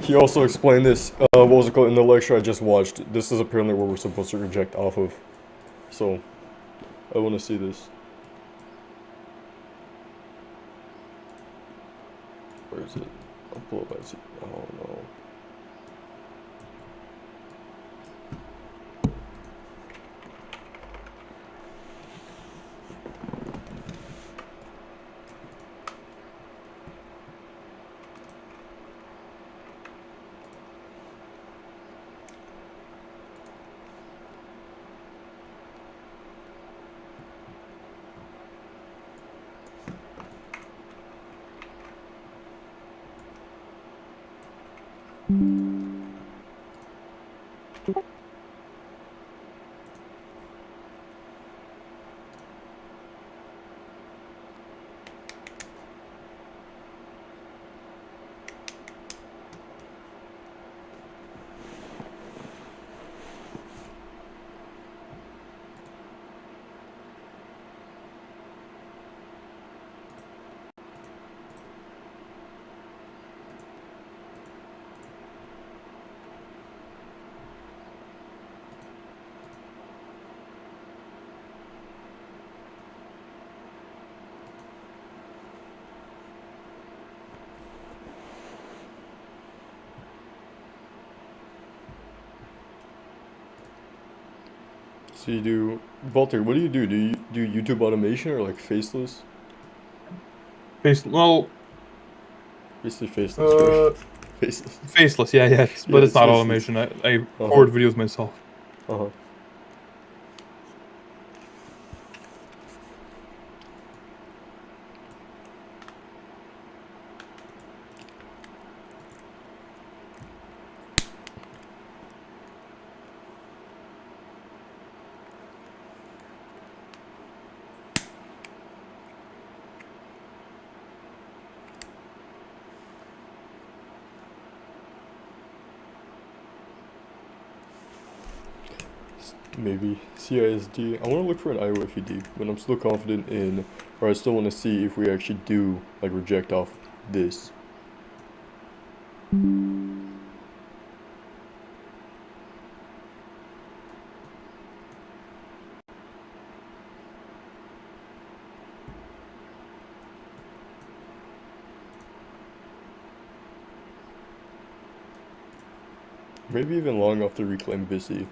He also explained this, what was it called, in the lecture I just watched. This is apparently where we're supposed to reject off of. So, I want to see this. Where is it? Upload ICT. Oh no. So you do, Walter, what do you do? Do you do YouTube automation or like faceless? Well, Basically faceless, right? Faceless. faceless, yeah, but Yeah, it's not it's faceless. automation. I record videos myself. Uh-huh. Maybe CISD. I want to look for an IOFED, but I'm still confident in, or I still want to see if we actually do like reject off this. Maybe even long off the reclaim busy.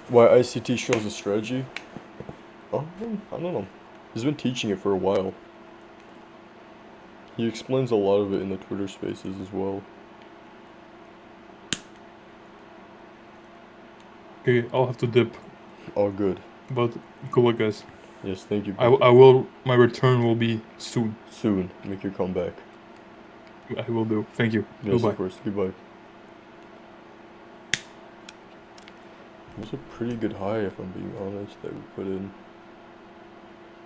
Why ICT shows a strategy? I don't know. He's been teaching it for a while. He explains a lot of it in the Twitter spaces as well. Okay, I'll have to dip. All good. But good luck, guys. Yes, thank you. I will. My return will be soon. Soon. Make your comeback. I will do. Thank you. Yes, Goodbye. of course. Goodbye. It was a pretty good high, if I'm being honest, that we put in.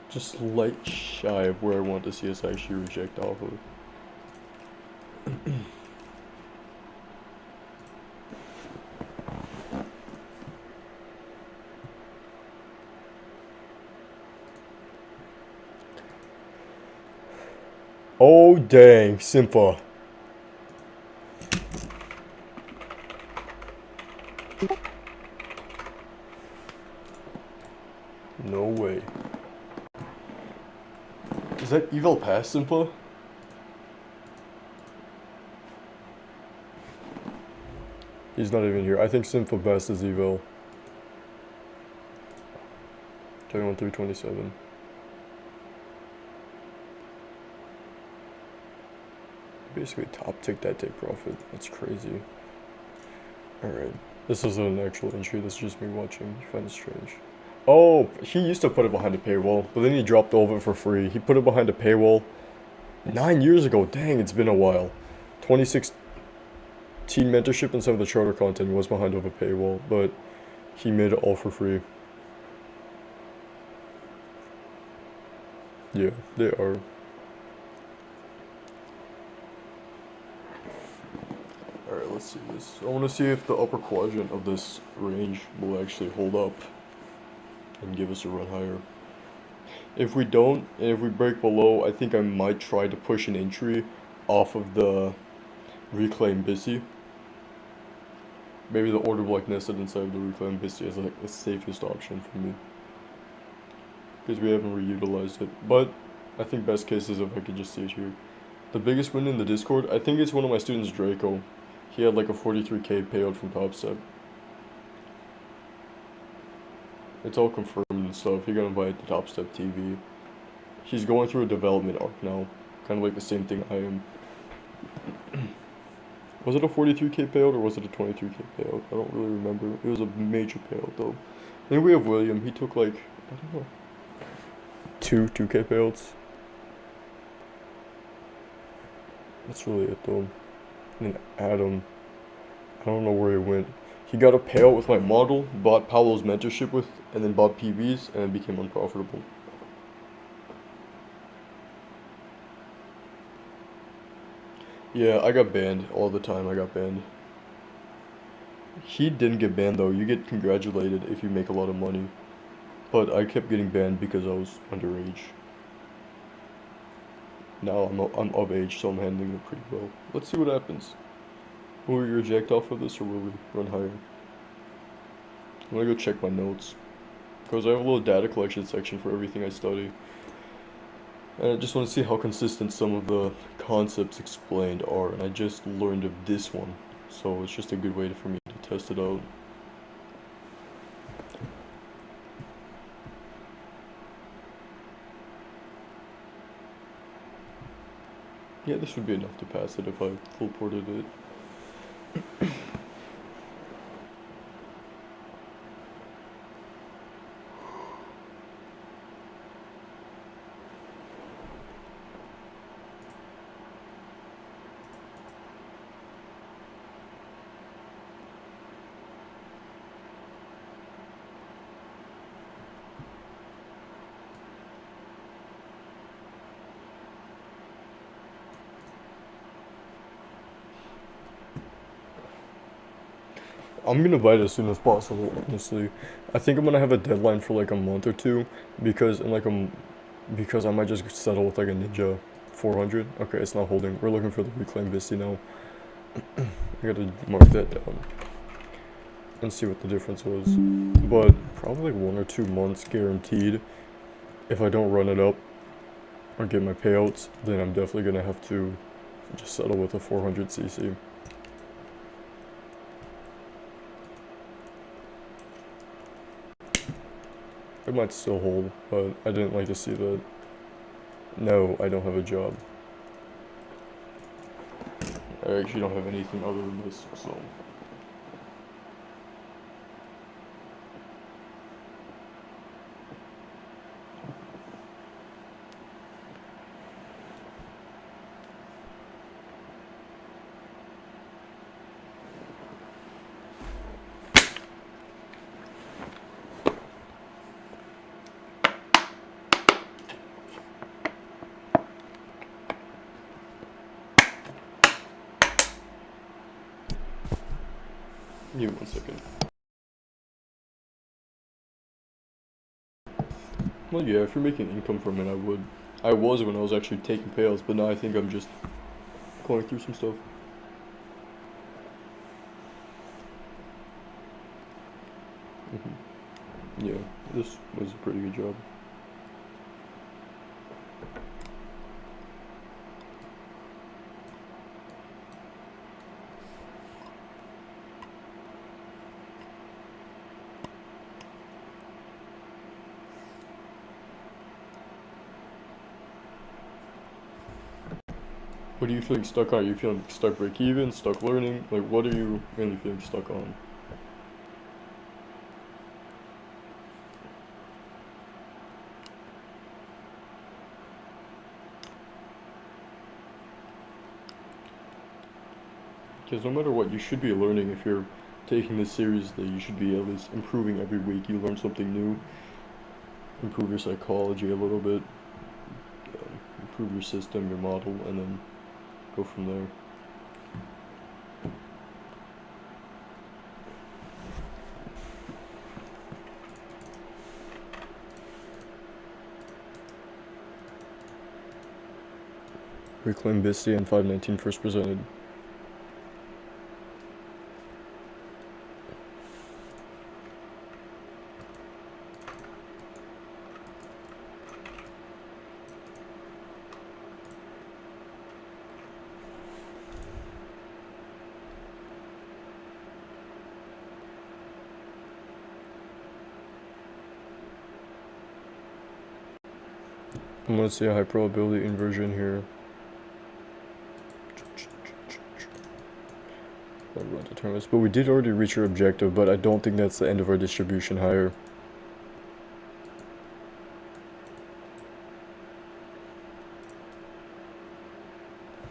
Just slight shy of where I want to see us actually reject off of. Oh dang, Simpa. No way. Is that eval pass, Simpa? He's not even here. I think Simpa best is eval. 21,327. Basically top tick that take profit. That's crazy. Alright. This isn't an actual entry, this is just me watching. You find it strange. Oh, he used to put it behind a paywall, but then he dropped all of it for free. He put it behind a paywall 9 years ago. Dang, it's been a while. 2016 mentorship and some of the charter content was behind of a paywall, but he made it all for free. Yeah, they are. Alright, let's see this. I want to see if the upper quadrant of this range will actually hold up and give us a run higher. If we don't, and if we break below, I think I might try to push an entry off of the reclaim busy. Maybe the order block nested inside of the reclaim busy is like the safest option for me, because we haven't reutilized it. But I think best case is if I could just see it here. The biggest win in the Discord, I think it's one of my students, Draco. He had like a 43k payout from Top Step. It's all confirmed and stuff. He got invited to Top Step TV. He's going through a development arc now. Kind of like the same thing I am. Was it a 43k payout or was it a 23k payout? I don't really remember. It was a major payout though. Then we have William. He took like, I don't know, 2k payouts. That's really it though. And Adam, I don't know where he went. He got a payout with my model, bought Paolo's mentorship with, and then bought PBs, and it became unprofitable. Yeah, I got banned all the time. I got banned. He didn't get banned though. You get congratulated if you make a lot of money. But I kept getting banned because I was underage. Now I'm of age, so I'm handling it pretty well. Let's see what happens. Will we reject off of this or will we run higher? I'm gonna go check my notes. Because I have a little data collection section for everything I study. And I just want to see how consistent some of the concepts explained are. And I just learned of this one. So it's just a good way for me to test it out. Yeah, this would be enough to pass it if I full ported it. I'm gonna buy it as soon as possible, honestly. I think I'm gonna have a deadline for like a month or two because because I might just settle with like a Ninja 400. Okay, it's not holding. We're looking for the reclaim Visty now. I gotta mark that down and see what the difference was. But probably like 1 or 2 months guaranteed. If I don't run it up or get my payouts, then I'm definitely gonna have to just settle with a 400cc. It might still hold, but I didn't like to see that. No, I don't have a job. I actually don't have anything other than this, so. Give me 1 second. Well, yeah, if you're making income from it, I would. I was when I was actually taking payouts, but now I think I'm just going through some stuff. Yeah, this was a pretty good job. What are you feeling stuck on? Are you feeling stuck break even, stuck learning? Like, what are you really feeling stuck on? Because no matter what, you should be learning. If you're taking this seriously, you should be at least improving every week. You learn something new, improve your psychology a little bit, improve your system, your model, and then go from there. Reclaim Bisty and 519 first presented. I'm gonna see a high probability inversion here. But we did already reach our objective, but I don't think that's the end of our distribution higher.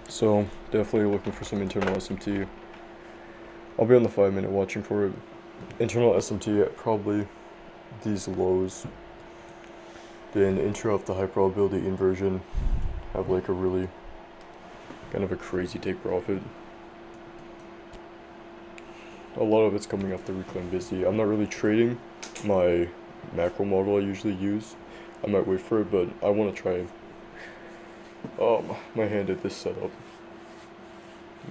So definitely looking for some internal SMT. I'll be on the 5-minute watching for it. Internal SMT at probably these lows. Then intro off the high probability inversion. Have like a really kind of a crazy take profit. A lot of it's coming off the reclaim busy. I'm not really trading my macro model I usually use. I might wait for it, but I want to try my hand at this setup,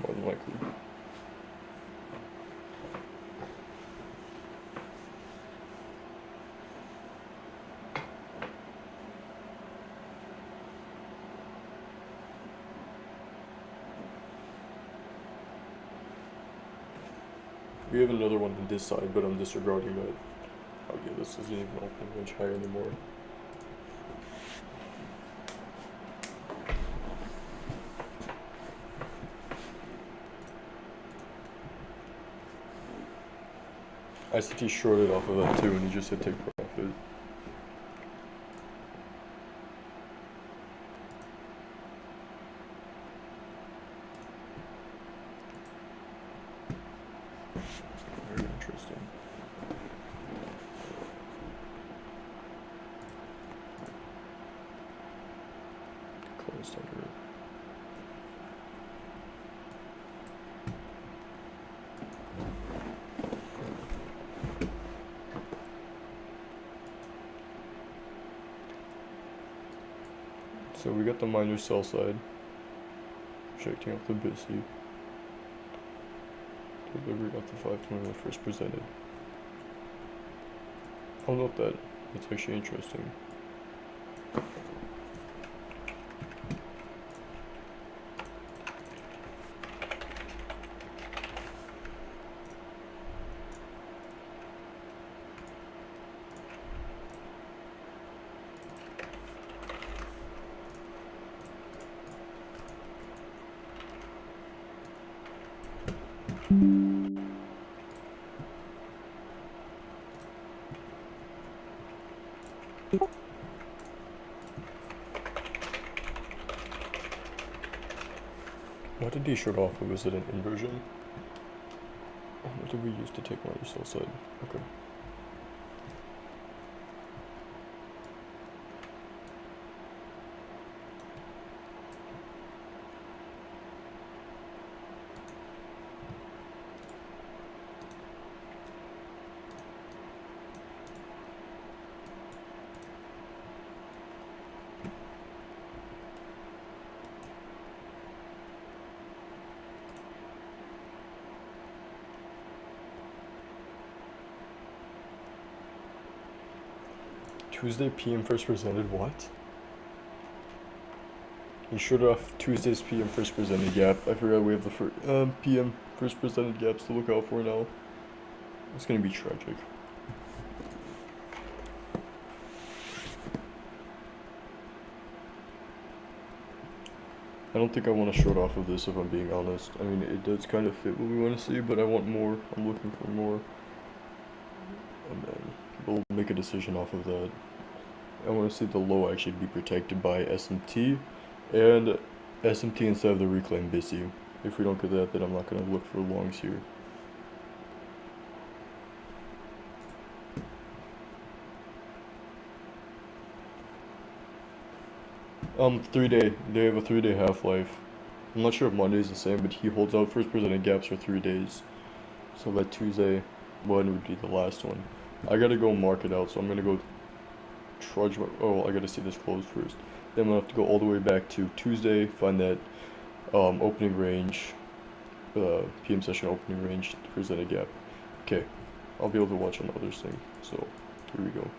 more than likely. We have another one on this side, but I'm disregarding that. Oh yeah, this isn't even opening range high anymore. ICT shorted off of that too, and he just hit take profit. Very interesting. Closed under it. So we got the minor sell side, rejecting off the busy. Delivery got the 520 when first presented. I'll note that. It's actually interesting. What did he short off of? Was it an inversion? What did we use to take minor sell side? Okay. Tuesday PM first presented what? He showed off Tuesday's PM first presented gap. I forgot we have the PM first presented gaps to look out for now. It's gonna be tragic. I don't think I want to short off of this if I'm being honest. I mean, it does kind of fit what we want to see, but I want more. I'm looking for more. And then we'll make a decision off of that. I want to see the low actually be protected by SMT and SMT instead of the reclaim busy. If we don't get that, then I'm not going to look for longs here. They have a 3-day half-life. I'm not sure if Monday is the same, but he holds out first presented gaps for 3 days. So that Tuesday one would be the last one. I gotta go mark it out, so I'm gonna go trudge. I gotta see this close first. Then I'm gonna have to go all the way back to Tuesday, find that opening range, PM session opening range, presented gap. Okay, I'll be able to watch on the others thing. So here we go.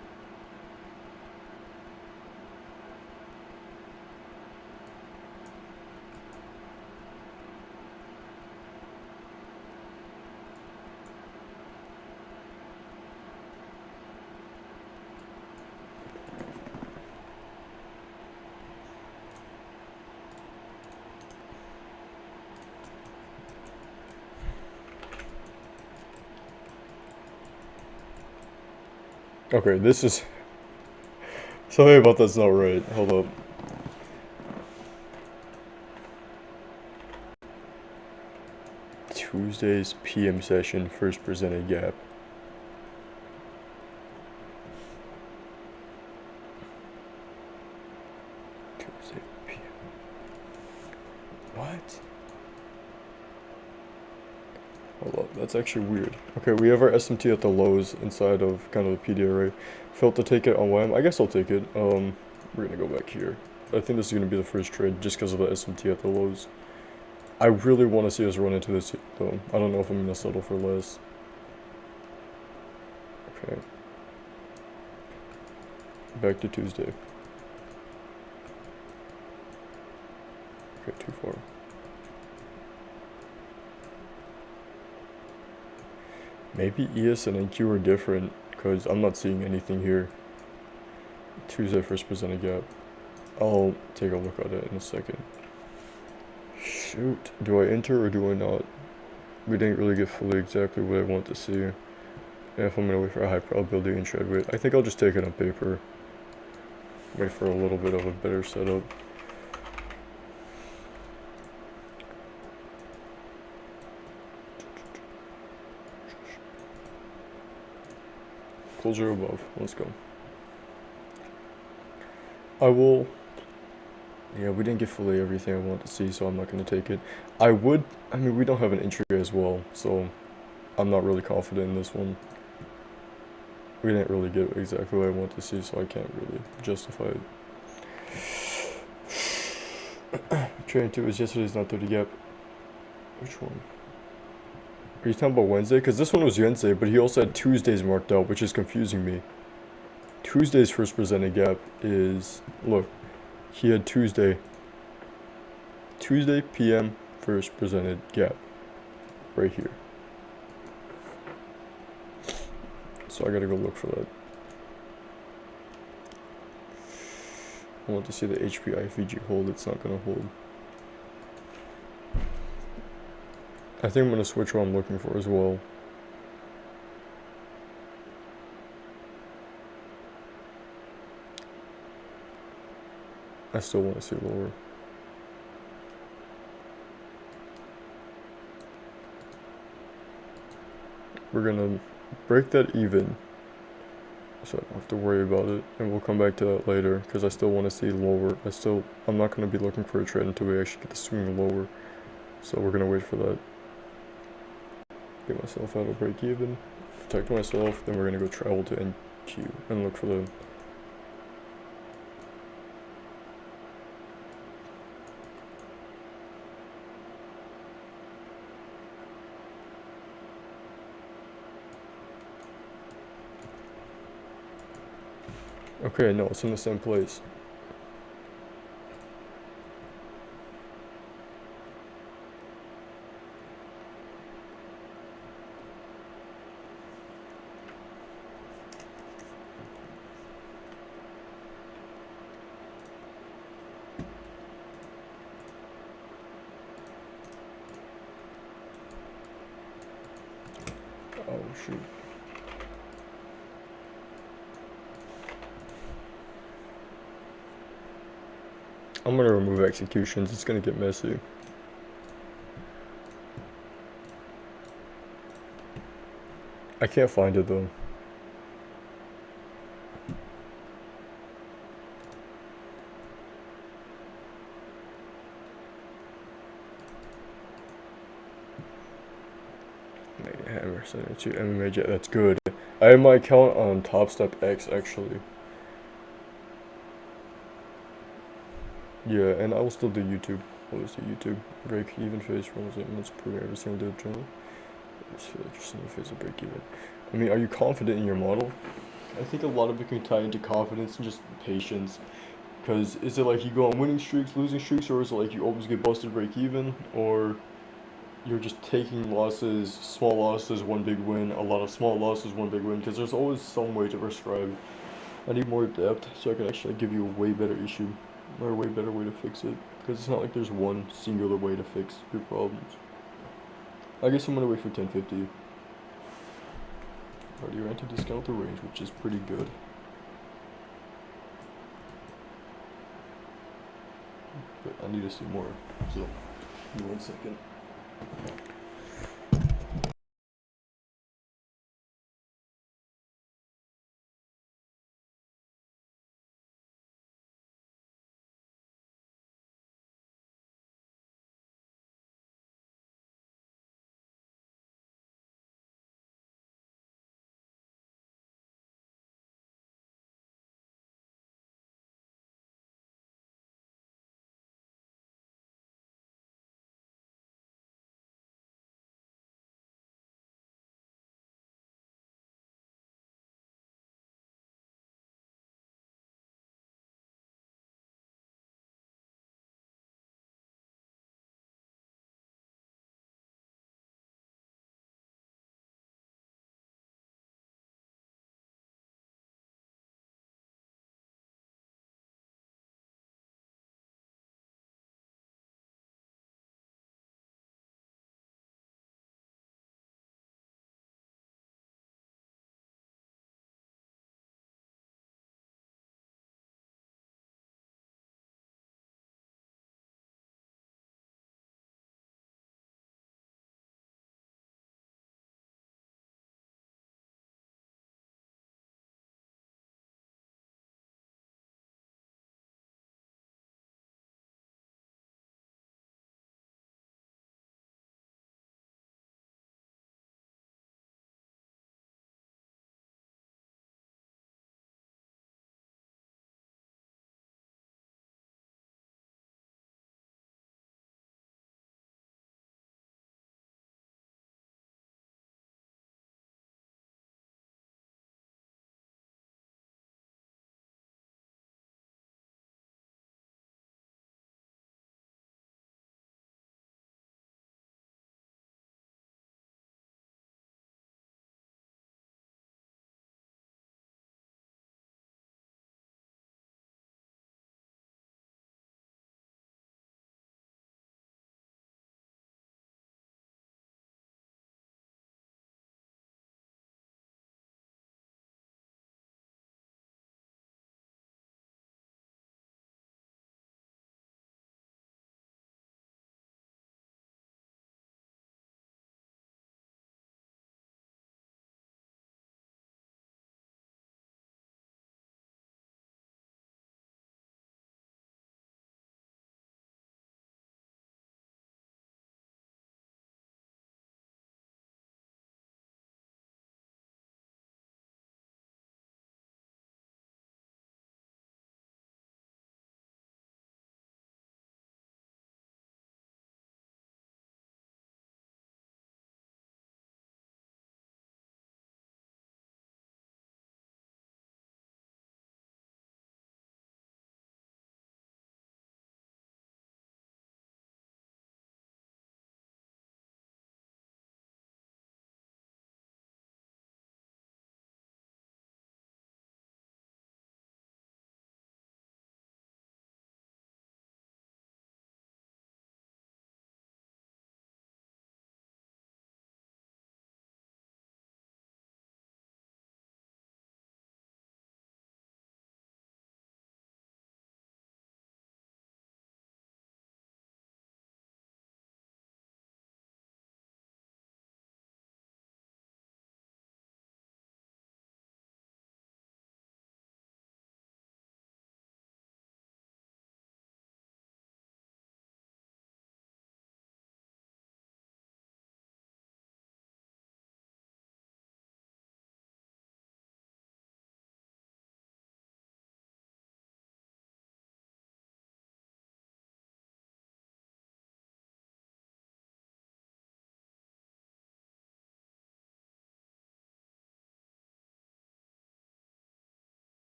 Okay, this is something about that's not right. Hold up. Tuesday's PM session, first presented gap. Tuesday PM. What? Hold up, that's actually weird. Okay, we have our SMT at the lows inside of kind of the PD array. Failed to take it on WAM. I guess I'll take it. We're gonna go back here. I think this is gonna be the first trade just because of the SMT at the lows. I really want to see us run into this though. I don't know if I'm gonna settle for less. Okay. Back to Tuesday. Okay, too far. Maybe ES and NQ are different, because I'm not seeing anything here. Tuesday first presented gap. I'll take a look at it in a second. Shoot, do I enter or do I not? We didn't really get fully exactly what I want to see. And if I'm gonna wait for a high probability and trade weight, I think I'll just take it on paper. Wait for a little bit of a better setup. Closer above, let's go. I will. Yeah, we didn't get fully everything I wanted to see, so I'm not going to take it. I mean, we don't have an entry as well, so I'm not really confident in this one. We didn't really get exactly what I want to see, so I can't really justify it. Trading 2 was yesterday's, not 30 gap. Which one? Are you talking about Wednesday? Because this one was Wednesday, but he also had Tuesdays marked out, which is confusing me. Tuesday's first presented gap is, look, he had Tuesday PM first presented gap right here. So I gotta go look for that. I want to see the HPI FVG hold. It's not gonna hold. I think I'm gonna switch what I'm looking for as well. I still want to see lower. We're gonna break that even, so I don't have to worry about it, and we'll come back to that later, because I still want to see lower. I'm not gonna be looking for a trade until we actually get the swing lower, so we're gonna wait for that. Get myself out of break even, protect myself, then we're gonna go travel to NQ and look for the. Okay, no, it's in the same place. Oh, shoot. I'm gonna remove executions, it's gonna get messy. I can't find it though. Mega Hammer 72 MMA Jet, that's good. I have my account on Top Step X actually. Yeah, and I will still do YouTube. I'll always do YouTube. Break even phase rules 8 months per every single day of journal. I just feel like you're still in the phase of break even. I mean, are you confident in your model? I think a lot of it can tie into confidence and just patience. Because is it like you go on winning streaks, losing streaks, or is it like you always get busted break even? Or you're just taking losses, small losses, one big win, a lot of small losses, one big win? Because there's always some way to prescribe. I need more depth so I can actually give you a way better issue. Or a way better way to fix it. Because it's not like there's one singular way to fix your problems. I guess I'm gonna wait for 1050. Already ran to discount the range, which is pretty good. But I need to see more, so give me 1 second.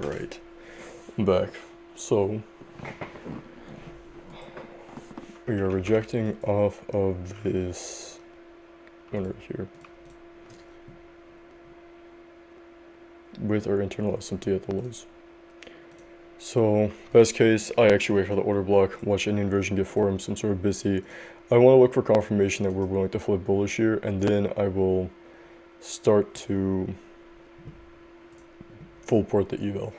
Alright, I'm back. So, we are rejecting off of this one right here with our internal SMT at the lows. So, best case, I actually wait for the order block, watch any inversion get formed, some sort of busy. I want to look for confirmation that we're willing to flip bullish here, and then I will start to full port the eval.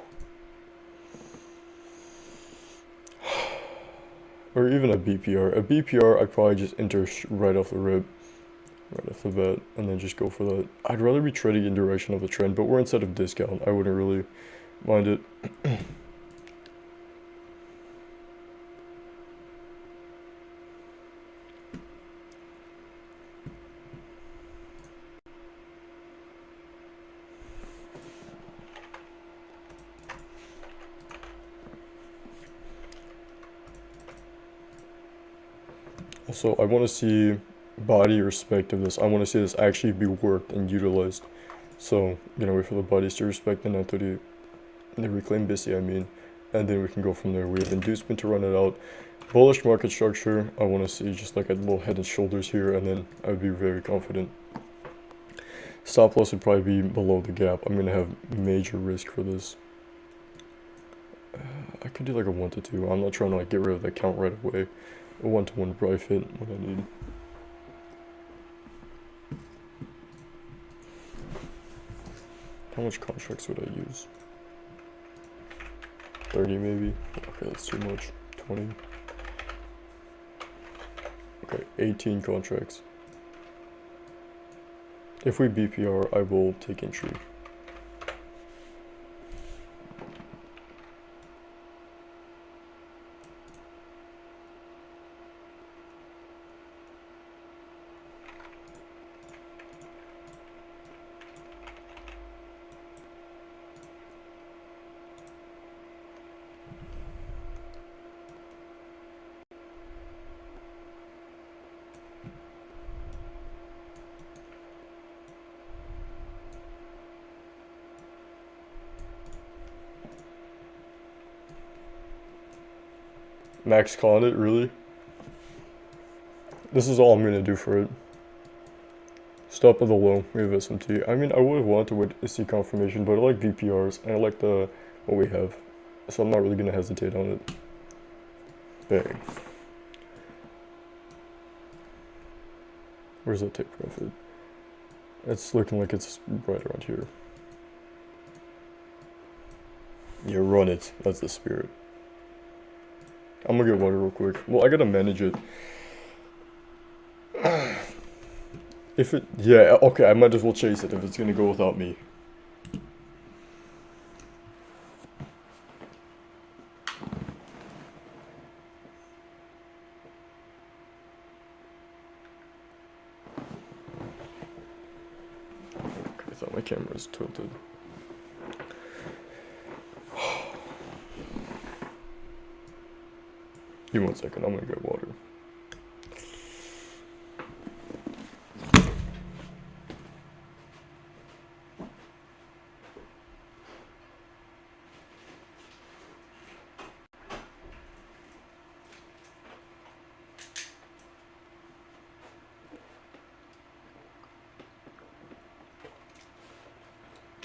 Or even a BPR. A BPR, I'd probably just enter right off the rip, right off the bat, and then just go for that. I'd rather be trading in direction of the trend, but we're instead of discount. I wouldn't really mind it. Also, I want to see body respect of this. I want to see this actually be worked and utilized. So, wait for the bodies to respect and after the reclaim busy, I mean. And then we can go from there. We have inducement to run it out. Bullish market structure, I want to see just like a little head and shoulders here, and then I would be very confident. Stop loss would probably be below the gap. I'm going to have major risk for this. I could do like a 1 to 2. I'm not trying to like get rid of that count right away. A 1 to 1 would probably fit what I need. How much contracts would I use? 30 maybe? Okay, that's too much. 20. Okay, 18 contracts. If we BPR, I will take entry. Max con it, really? This is all I'm gonna do for it. Stop at the low, we have SMT. I mean, I would have wanted to wait to see confirmation, but I like VPRs, and I like what we have. So I'm not really gonna hesitate on it. Bang. Where's that take profit? It's looking like it's right around here. Yeah, run it. That's the spirit. I'm gonna get water real quick. Well, I gotta manage it. Yeah, okay, I might as well chase it if it's gonna go without me. Okay, I thought my camera was tilted. Give me 1 second, I'm gonna get water.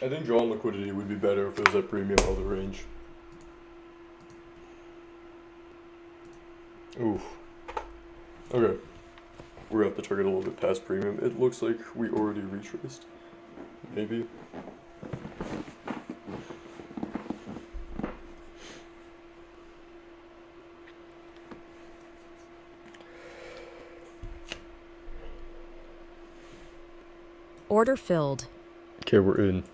I think drawn liquidity would be better if it was at premium of the range. Oof. Okay. We're at the target a little bit past premium. It looks like we already retraced. Maybe. Order filled. Okay, we're in.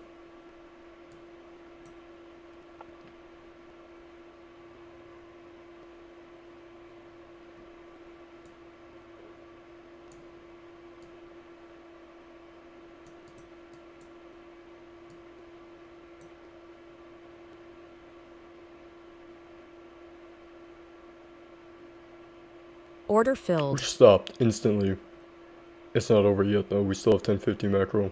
Order We filled. stopped instantly. It's not over yet though. We still have 1050 macro.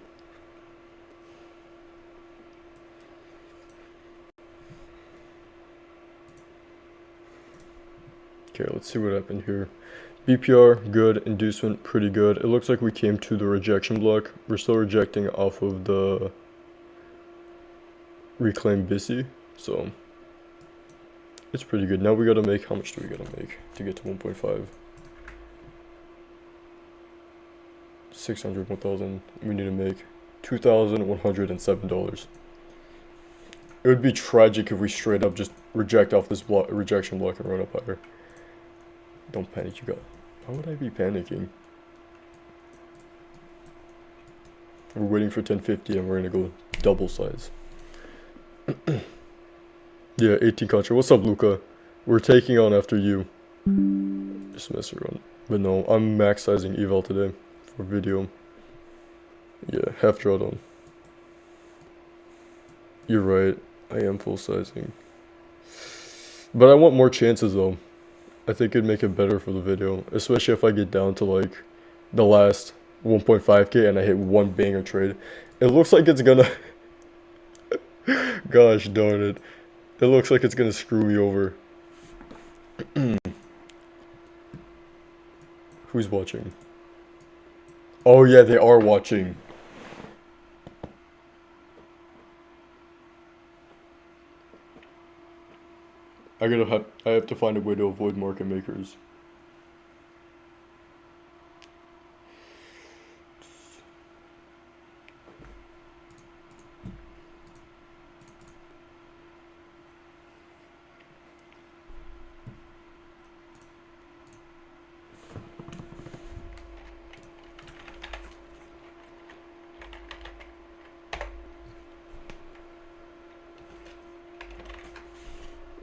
Okay, let's see what happened here. BPR, good. Inducement, pretty good. It looks like we came to the rejection block. We're still rejecting off of the reclaim BISI, so it's pretty good. Now we gotta make, how much do we gotta make to get to 1.5? 600, 1,000. We need to make $2,107. It would be tragic if we straight up just reject off this block, rejection block and run up higher. Don't panic, you got. Why would I be panicking? We're waiting for 1050 and we're gonna go double size. Yeah, 18 contra. What's up, Luca? We're taking on after you. Just mess around. But no, I'm max sizing eval today for video. Yeah, half drawdown. You're right. I am full sizing. But I want more chances though. I think it'd make it better for the video. Especially if I get down to like the last 1.5k and I hit one banger trade. It looks like it's gonna... Gosh darn it. It looks like it's gonna screw me over. Who's watching? Oh yeah, they are watching. I have to find a way to avoid market makers.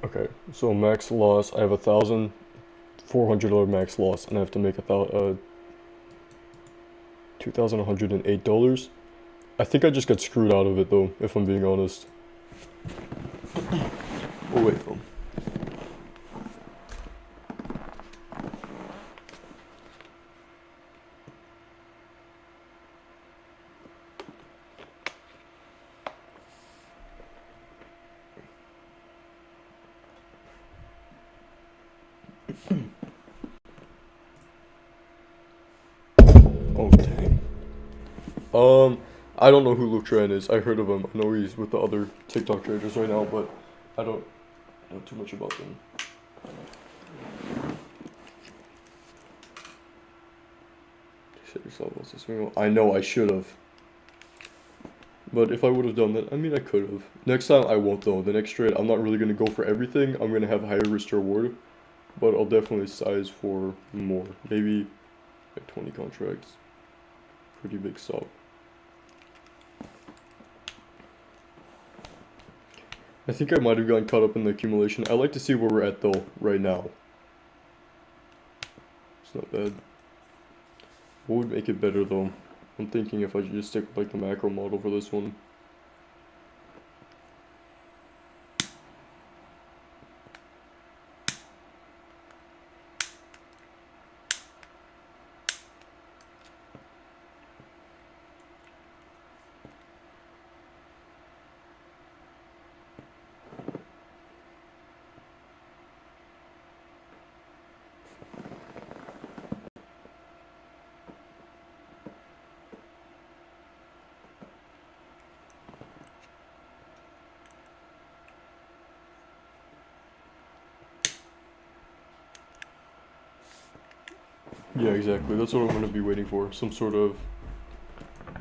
Okay, so max loss, I have $1,400 max loss, and I have to make $2,108. I think I just got screwed out of it though, if I'm being honest. Oh wait, though. Oh dang. I don't know who Luke Tran is. I heard of him. I know he's with the other TikTok traders right now, but I don't know too much about them. Set yourself else to swing. I know I should have. But if I would have done that, I mean I could have. Next time I won't though. The next trade I'm not really gonna go for everything. I'm gonna have higher risk to reward. But I'll definitely size for more. Maybe like 20 contracts. Pretty big sub. I think I might have gotten caught up in the accumulation. I like to see where we're at though, right now. It's not bad. What would make it better though? I'm thinking if I should just stick with like the macro model for this one. Yeah, exactly. That's what I'm going to be waiting for. Some sort of...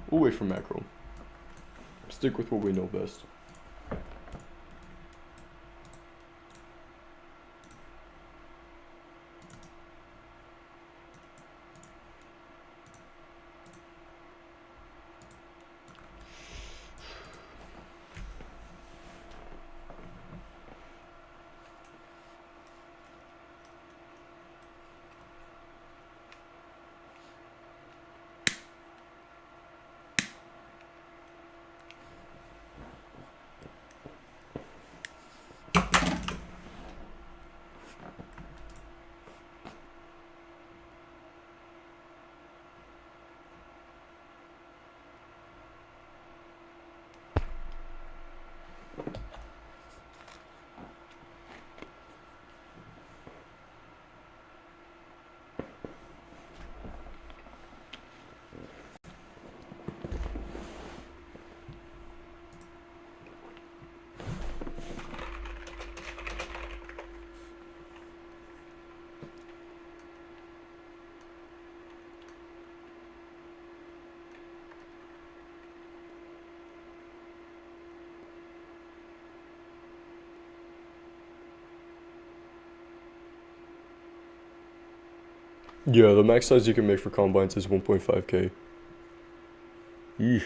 We'll wait for macro. Stick with what we know best. Yeah, the max size you can make for combines is 1.5K. Eesh.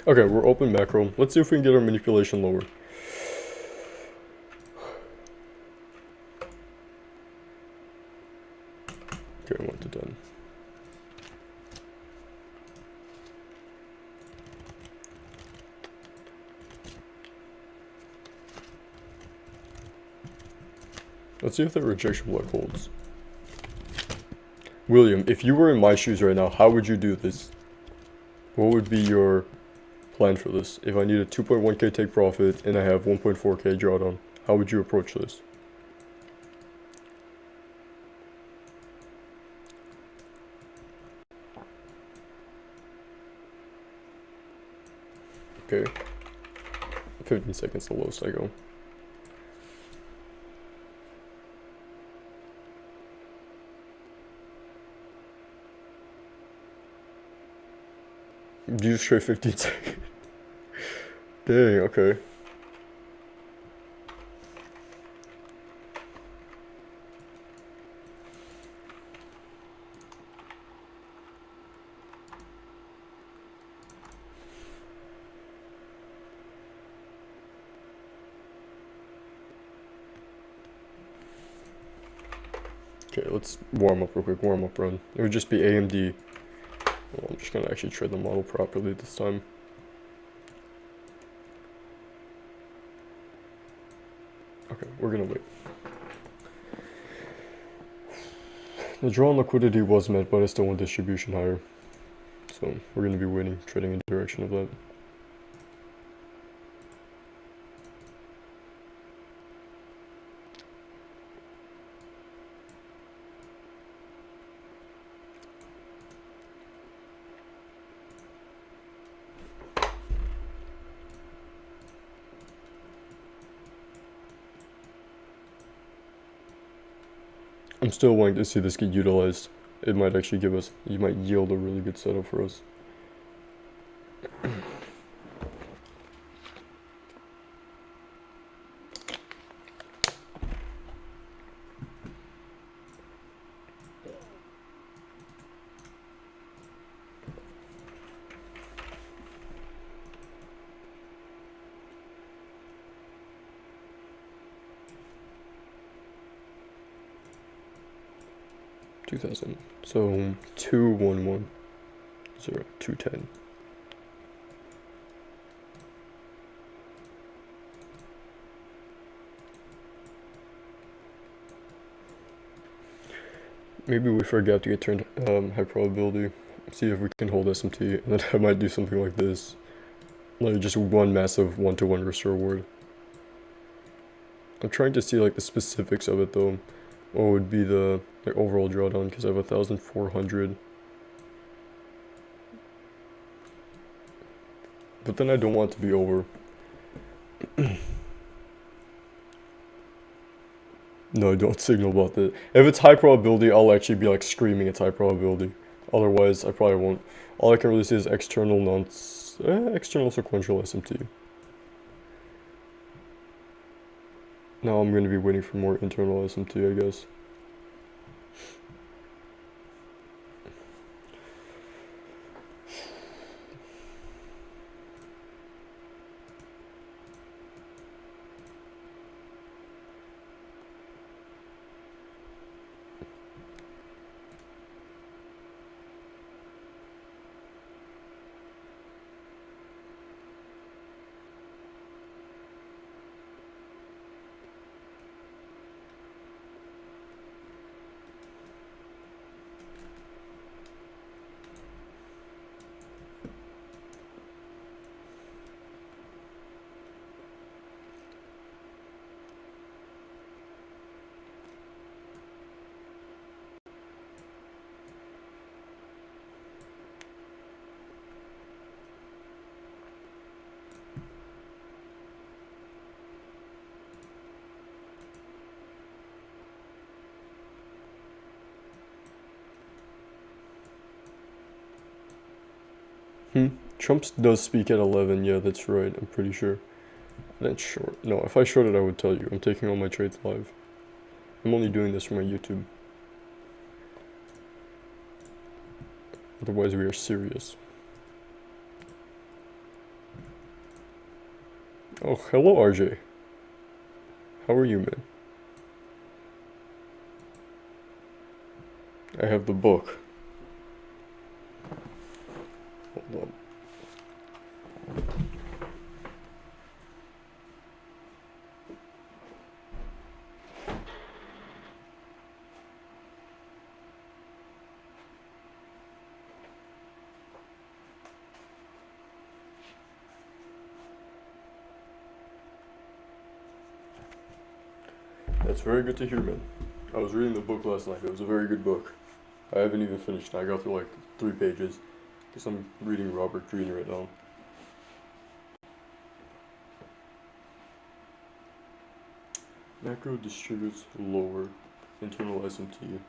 Okay, we're open macro. Let's see if we can get our manipulation lower. Okay, 1 to 10. Let's see if the rejection block holds. William, if you were in my shoes right now, how would you do this? What would be your plan for this? If I need a 2.1K take profit and I have 1.4K drawdown, how would you approach this? Okay. 15 seconds the lowest I go. You just trade 15 seconds. Dang, okay. Okay, let's warm up real quick. Warm up run. It would just be AMD. Well, I'm just gonna actually trade the model properly this time. Okay, we're gonna wait. The draw on liquidity was met, but I still want distribution higher. So we're gonna be waiting, trading in the direction of that. I'm still wanting to see this get utilized. It might actually give us, you might yield a really good setup for us. So 211 0 210. Maybe we forget to get turned high probability. See if we can hold SMT, and then I might do something like this, like just one massive 1-to-1 restore ward. I'm trying to see like the specifics of it though. What would be the like overall drawdown, because I have 1,400. But then I don't want to be over. No, don't signal about that. If it's high probability, I'll actually be like screaming it's high probability. Otherwise, I probably won't. All I can really say is external sequential SMT. Now I'm going to be waiting for more internal SMT, I guess. Trump does speak at 11. Yeah, that's right. I'm pretty sure. I didn't short. No, if I shorted, I would tell you. I'm taking all my trades live. I'm only doing this for my YouTube. Otherwise, we are serious. Oh, hello, RJ. How are you, man? I have the book. Hold on. That's very good to hear, man. I was reading the book last night. It was a very good book. I haven't even finished. I got through like 3 pages. Because I'm reading Robert Greene right now. Macro distributes lower internal SMT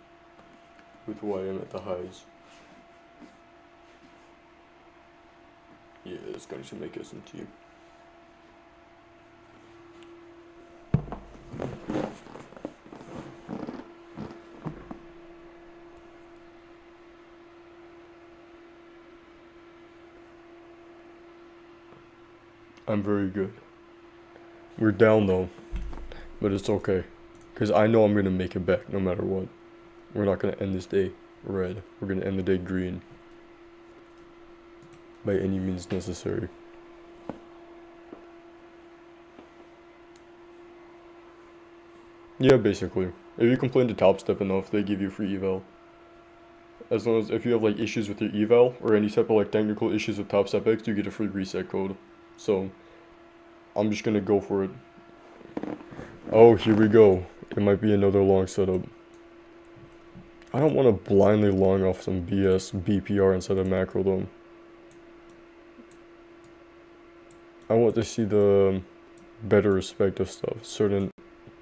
with YM at the highs. Yeah, it's going to make SMT. I'm very good. We're down though, but it's okay. Because I know I'm going to make it back no matter what. We're not going to end this day red. We're going to end the day green. By any means necessary. Yeah, basically. If you complain to Top Step enough, they give you free eval. As long as if you have like issues with your eval or any type of like technical issues with Top Step X, you get a free reset code. So I'm just gonna go for it. Oh, here we go. It might be another long setup. I don't want to blindly long off some BS BPR instead of macro though. I want to see the better respect of stuff, certain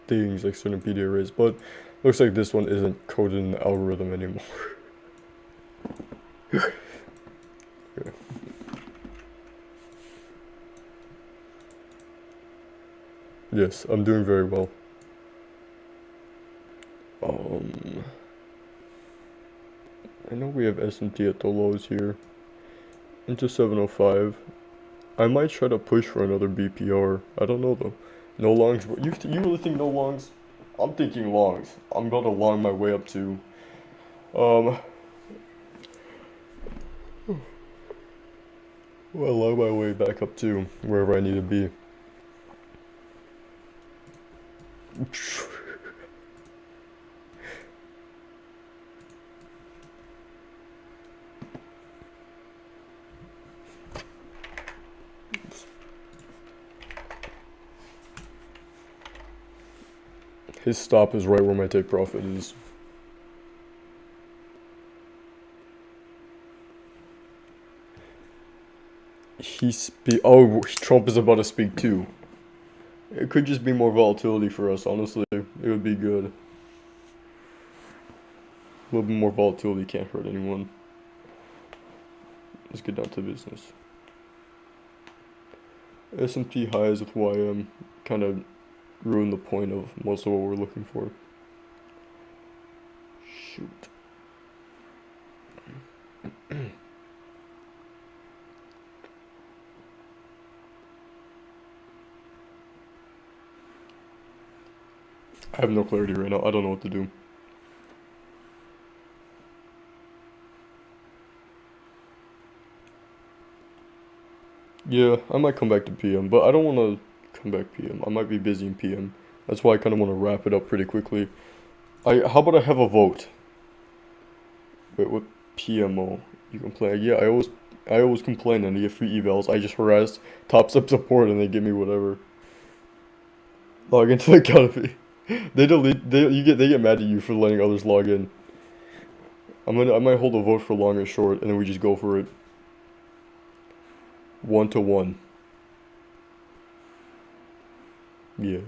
things like certain PD arrays, but looks like this one isn't coded in the algorithm anymore. Okay. Yes, I'm doing very well. I know we have SMT at the lows here. Into 705. I might try to push for another BPR. I don't know though. No longs. You really think no longs? I'm thinking longs. I'm gonna long my way up to. Well, long my way back up to wherever I need to be. His stop is right where my take profit is. Oh, Trump is about to speak too. It could just be more volatility for us, honestly. It would be good. A little bit more volatility can't hurt anyone. Let's get down to business. S&P highs with YM kind of ruin the point of most of what we're looking for. Shoot. I have no clarity right now. I don't know what to do. Yeah, I might come back to PM, but I don't want to come back PM. I might be busy in PM. That's why I kind of want to wrap it up pretty quickly. How about I have a vote? Wait, what PMO? You complain? Yeah, I always complain and I get free evals. I just harass top sub support and they give me whatever. Log into the academy. They get mad at you for letting others log in. I might hold a vote for long or short and then we just go for it. 1-to-1. Yeah.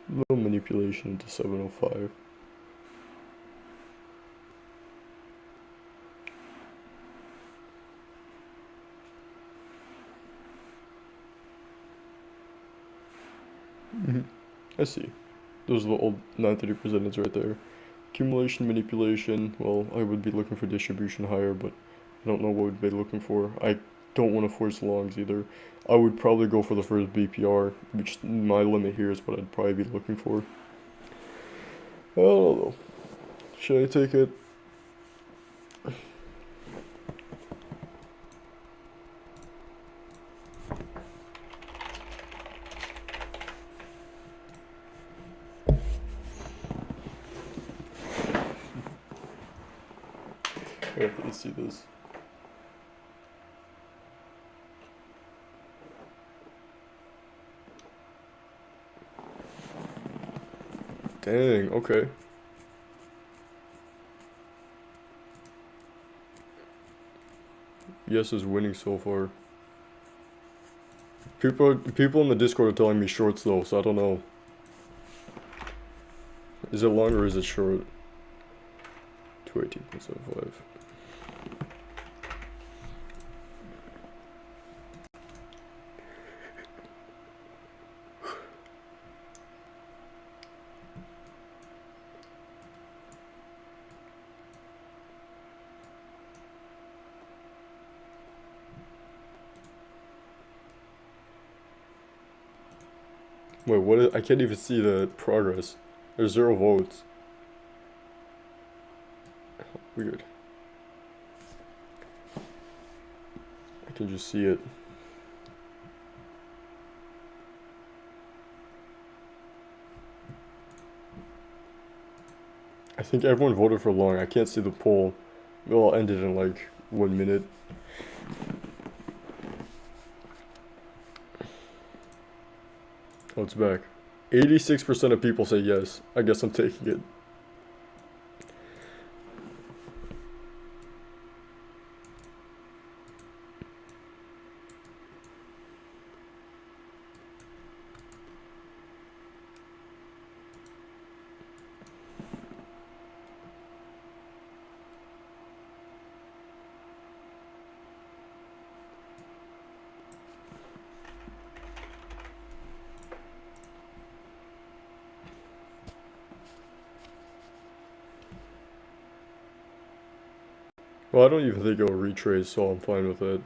Little manipulation into 705. I see. Those are the old 930% right there. Accumulation, manipulation. Well, I would be looking for distribution higher, but I don't know what would be looking for. I don't want to force longs either. I would probably go for the first BPR, which my limit here is what I'd probably be looking for. I don't know. Should I take it? Okay, let's see this. Dang, okay. Yes is winning so far. People in the Discord are telling me shorts though, so I don't know. Is it long or is it short? 218.75. Wait, what is, I can't even see the progress. There's 0 votes. Weird. I can just see it. I think everyone voted for long. I can't see the poll. Well, I'll end it in like 1 minute. Oh, it's back. 86% of people say yes. I guess I'm taking it. Well, I don't even think it'll retrace, so I'm fine with it.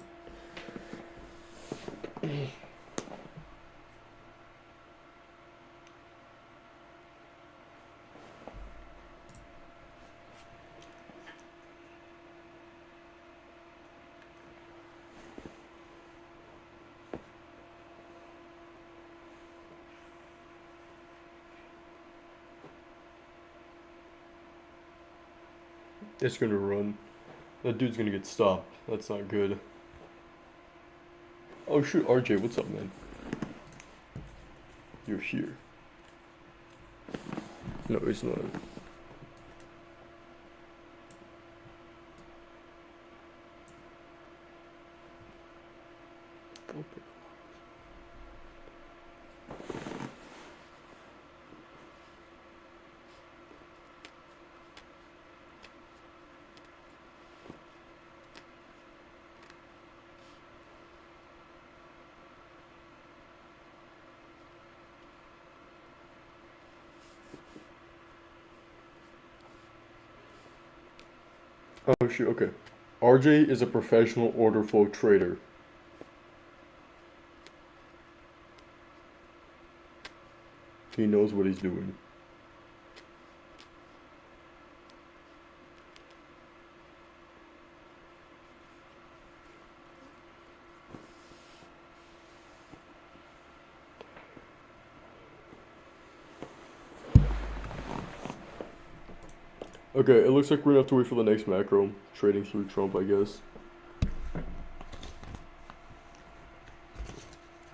It's gonna run. That dude's gonna get stopped. That's not good. Oh shoot, RJ, what's up, man? You're here. No, he's not. Oh shoot, okay. RJ is a professional order flow trader. He knows what he's doing. Okay, it looks like we're gonna have to wait for the next macro. Trading through Trump, I guess.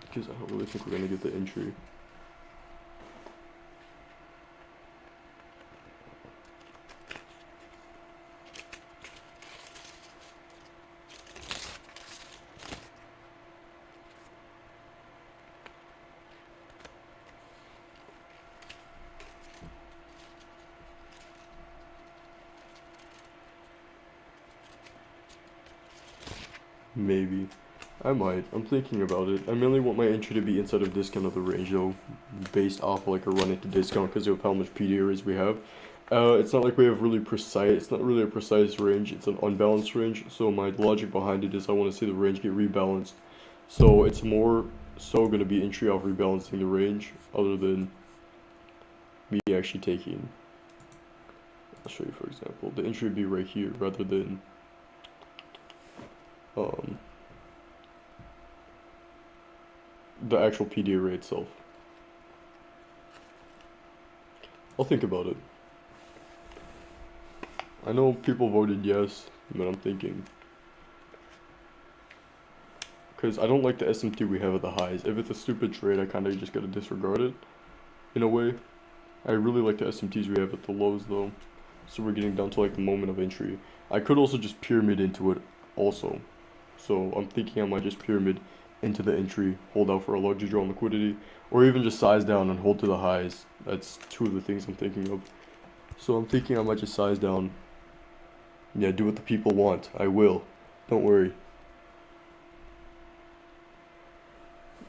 Because I don't really think we're gonna get the entry. Maybe. I might. I'm thinking about it. I mainly want my entry to be inside of discount of the range though, based off of like a run into discount because of how much PD arrays we have. It's not like we have really precise, it's not really a precise range, it's an unbalanced range, so my logic behind it is I want to see the range get rebalanced. So it's more so going to be entry off rebalancing the range, other than me actually taking, I'll show you for example, the entry would be right here, rather than, the actual PD array itself. I'll think about it. I know people voted yes, but I'm thinking. Because I don't like the SMT we have at the highs. If it's a stupid trade, I kind of just gotta disregard it, in a way. I really like the SMTs we have at the lows though. So we're getting down to like the moment of entry. I could also just pyramid into it also. So I'm thinking I might just pyramid into the entry, hold out for a larger draw on liquidity, or even just size down and hold to the highs. That's two of the things I'm thinking of. So I'm thinking I might just size down. Yeah, do what the people want. I will. Don't worry.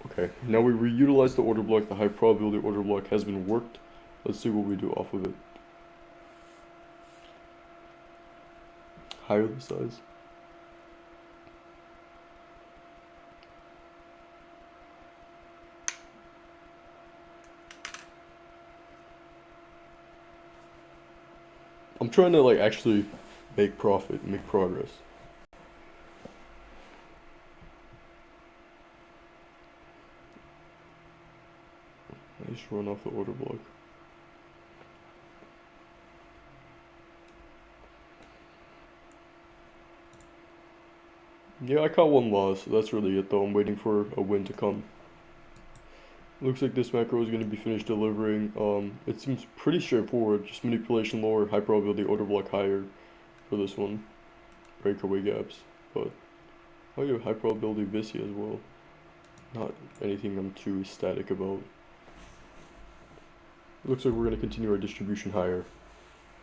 Okay, now we reutilize the order block. The high probability order block has been worked. Let's see what we do off of it. Higher the size. I'm trying to like actually make profit, make progress. I just run off the order block. Yeah, I caught one loss. That's really it though. I'm waiting for a win to come. Looks like this macro is going to be finished delivering. It seems pretty straightforward. Just manipulation lower, high probability order block higher for this one. Breakaway gaps. But oh yeah, high probability Visi as well. Not anything I'm too ecstatic about. Looks like we're going to continue our distribution higher.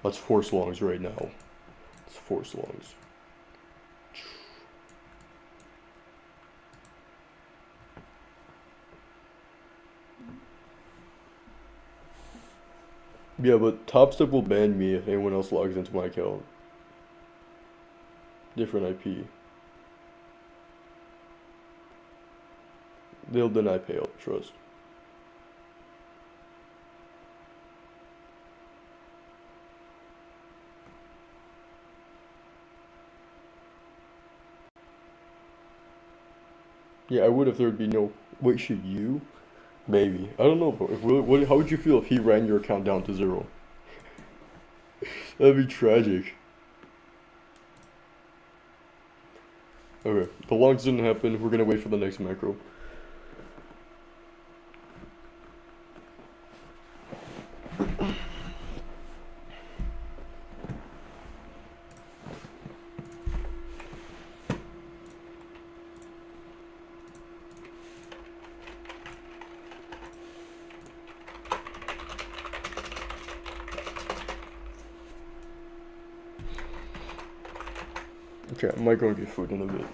Let's force longs right now. Let's force longs. Yeah, but Top Step will ban me if anyone else logs into my account. Different IP. They'll deny payout, trust. Yeah, I would if there would be no. Wait, should you? Maybe. I don't know, bro. How would you feel if he ran your account down to 0? That'd be tragic. Okay, the longs didn't happen. We're gonna wait for the next macro. Okay, I might go and get food in a bit.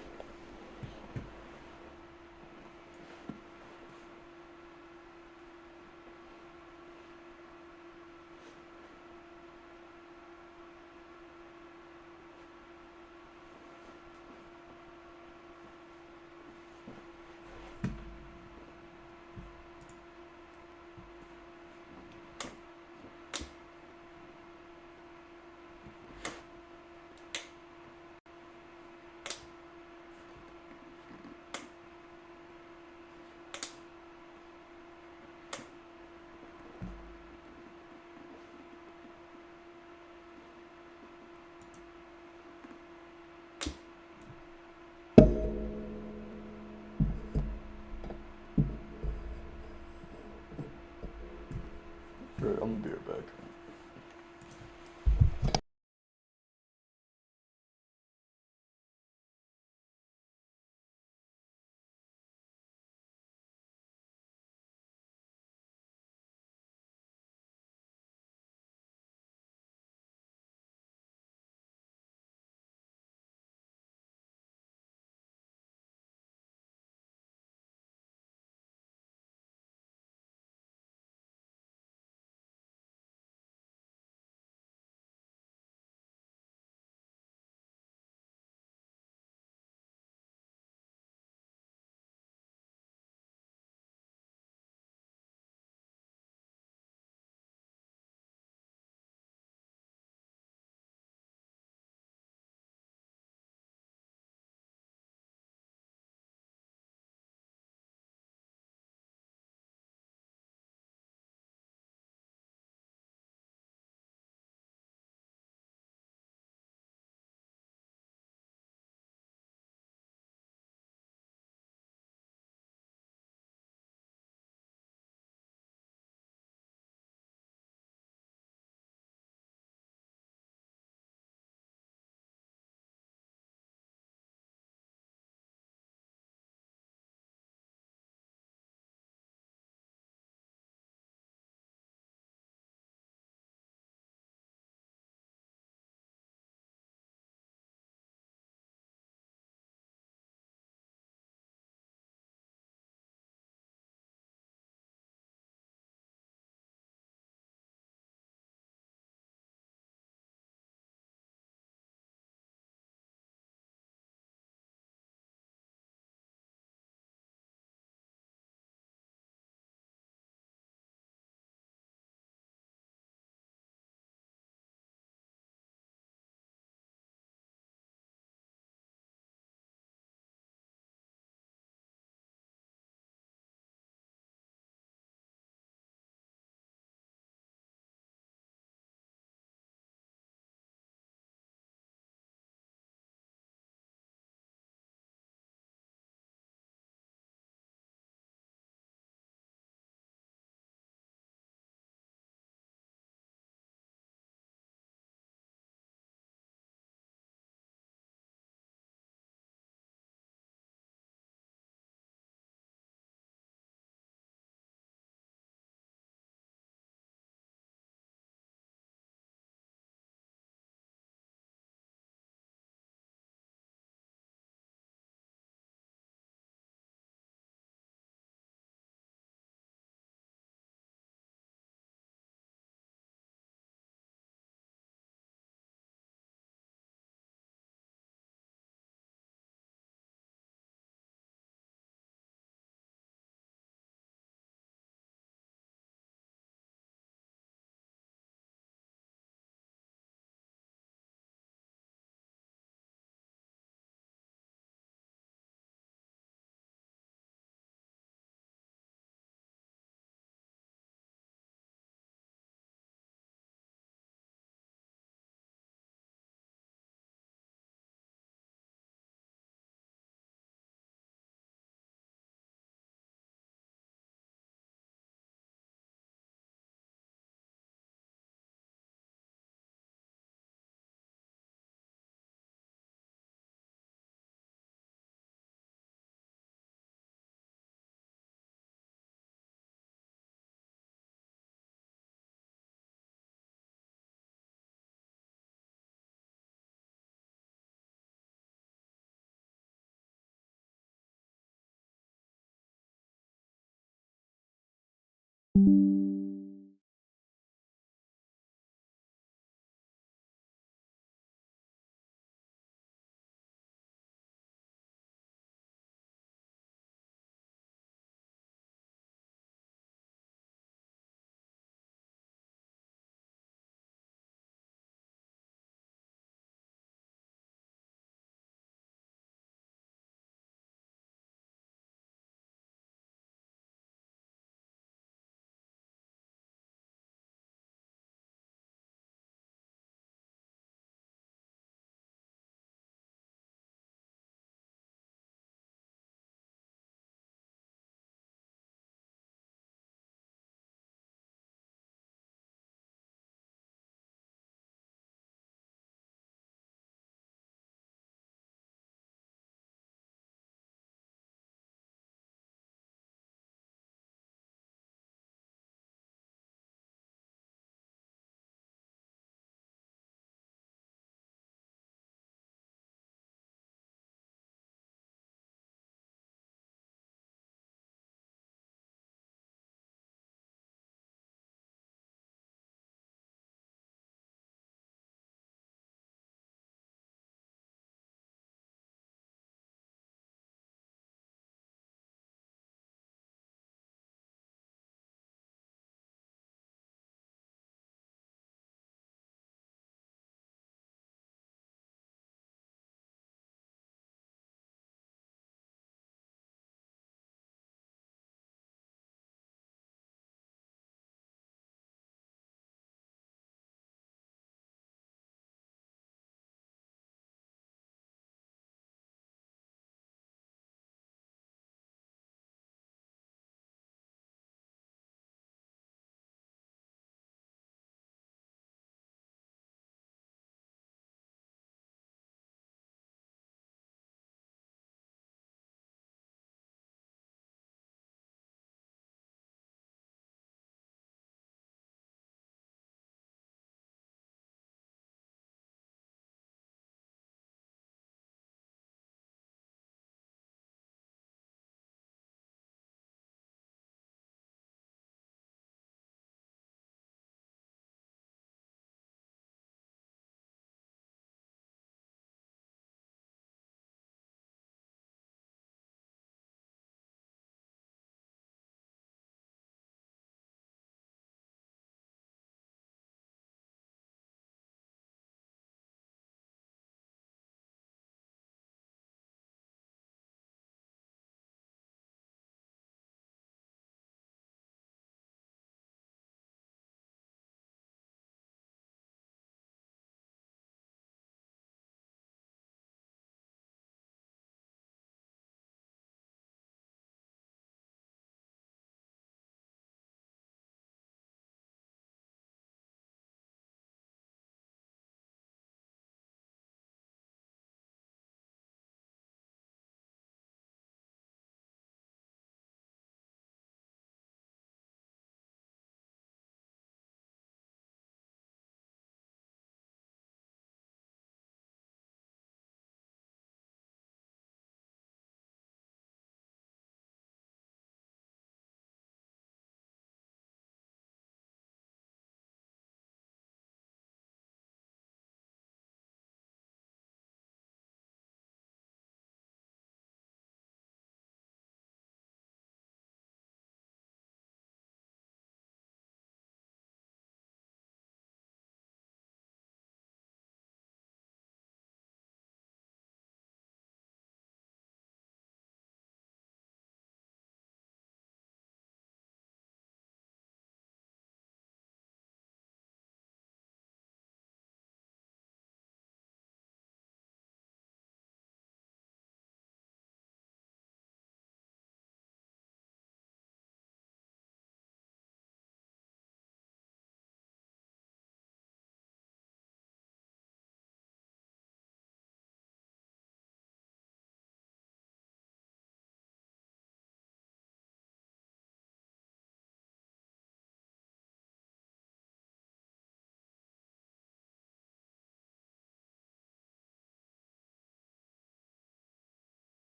Alright, I'm gonna be right back.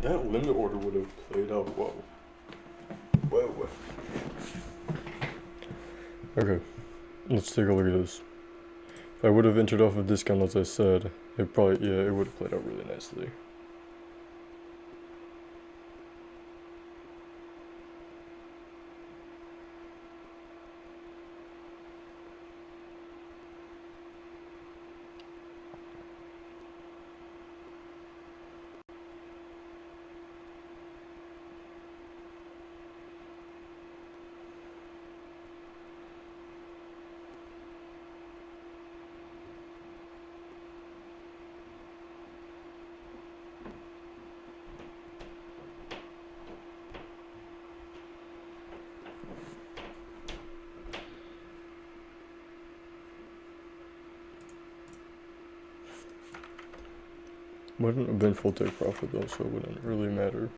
That limit order would have played out well. Well. Okay, let's take a look at this. If I would have entered off a discount, as I said, it would have played out really nicely. Wouldn't have been full take profit though, so it wouldn't really matter.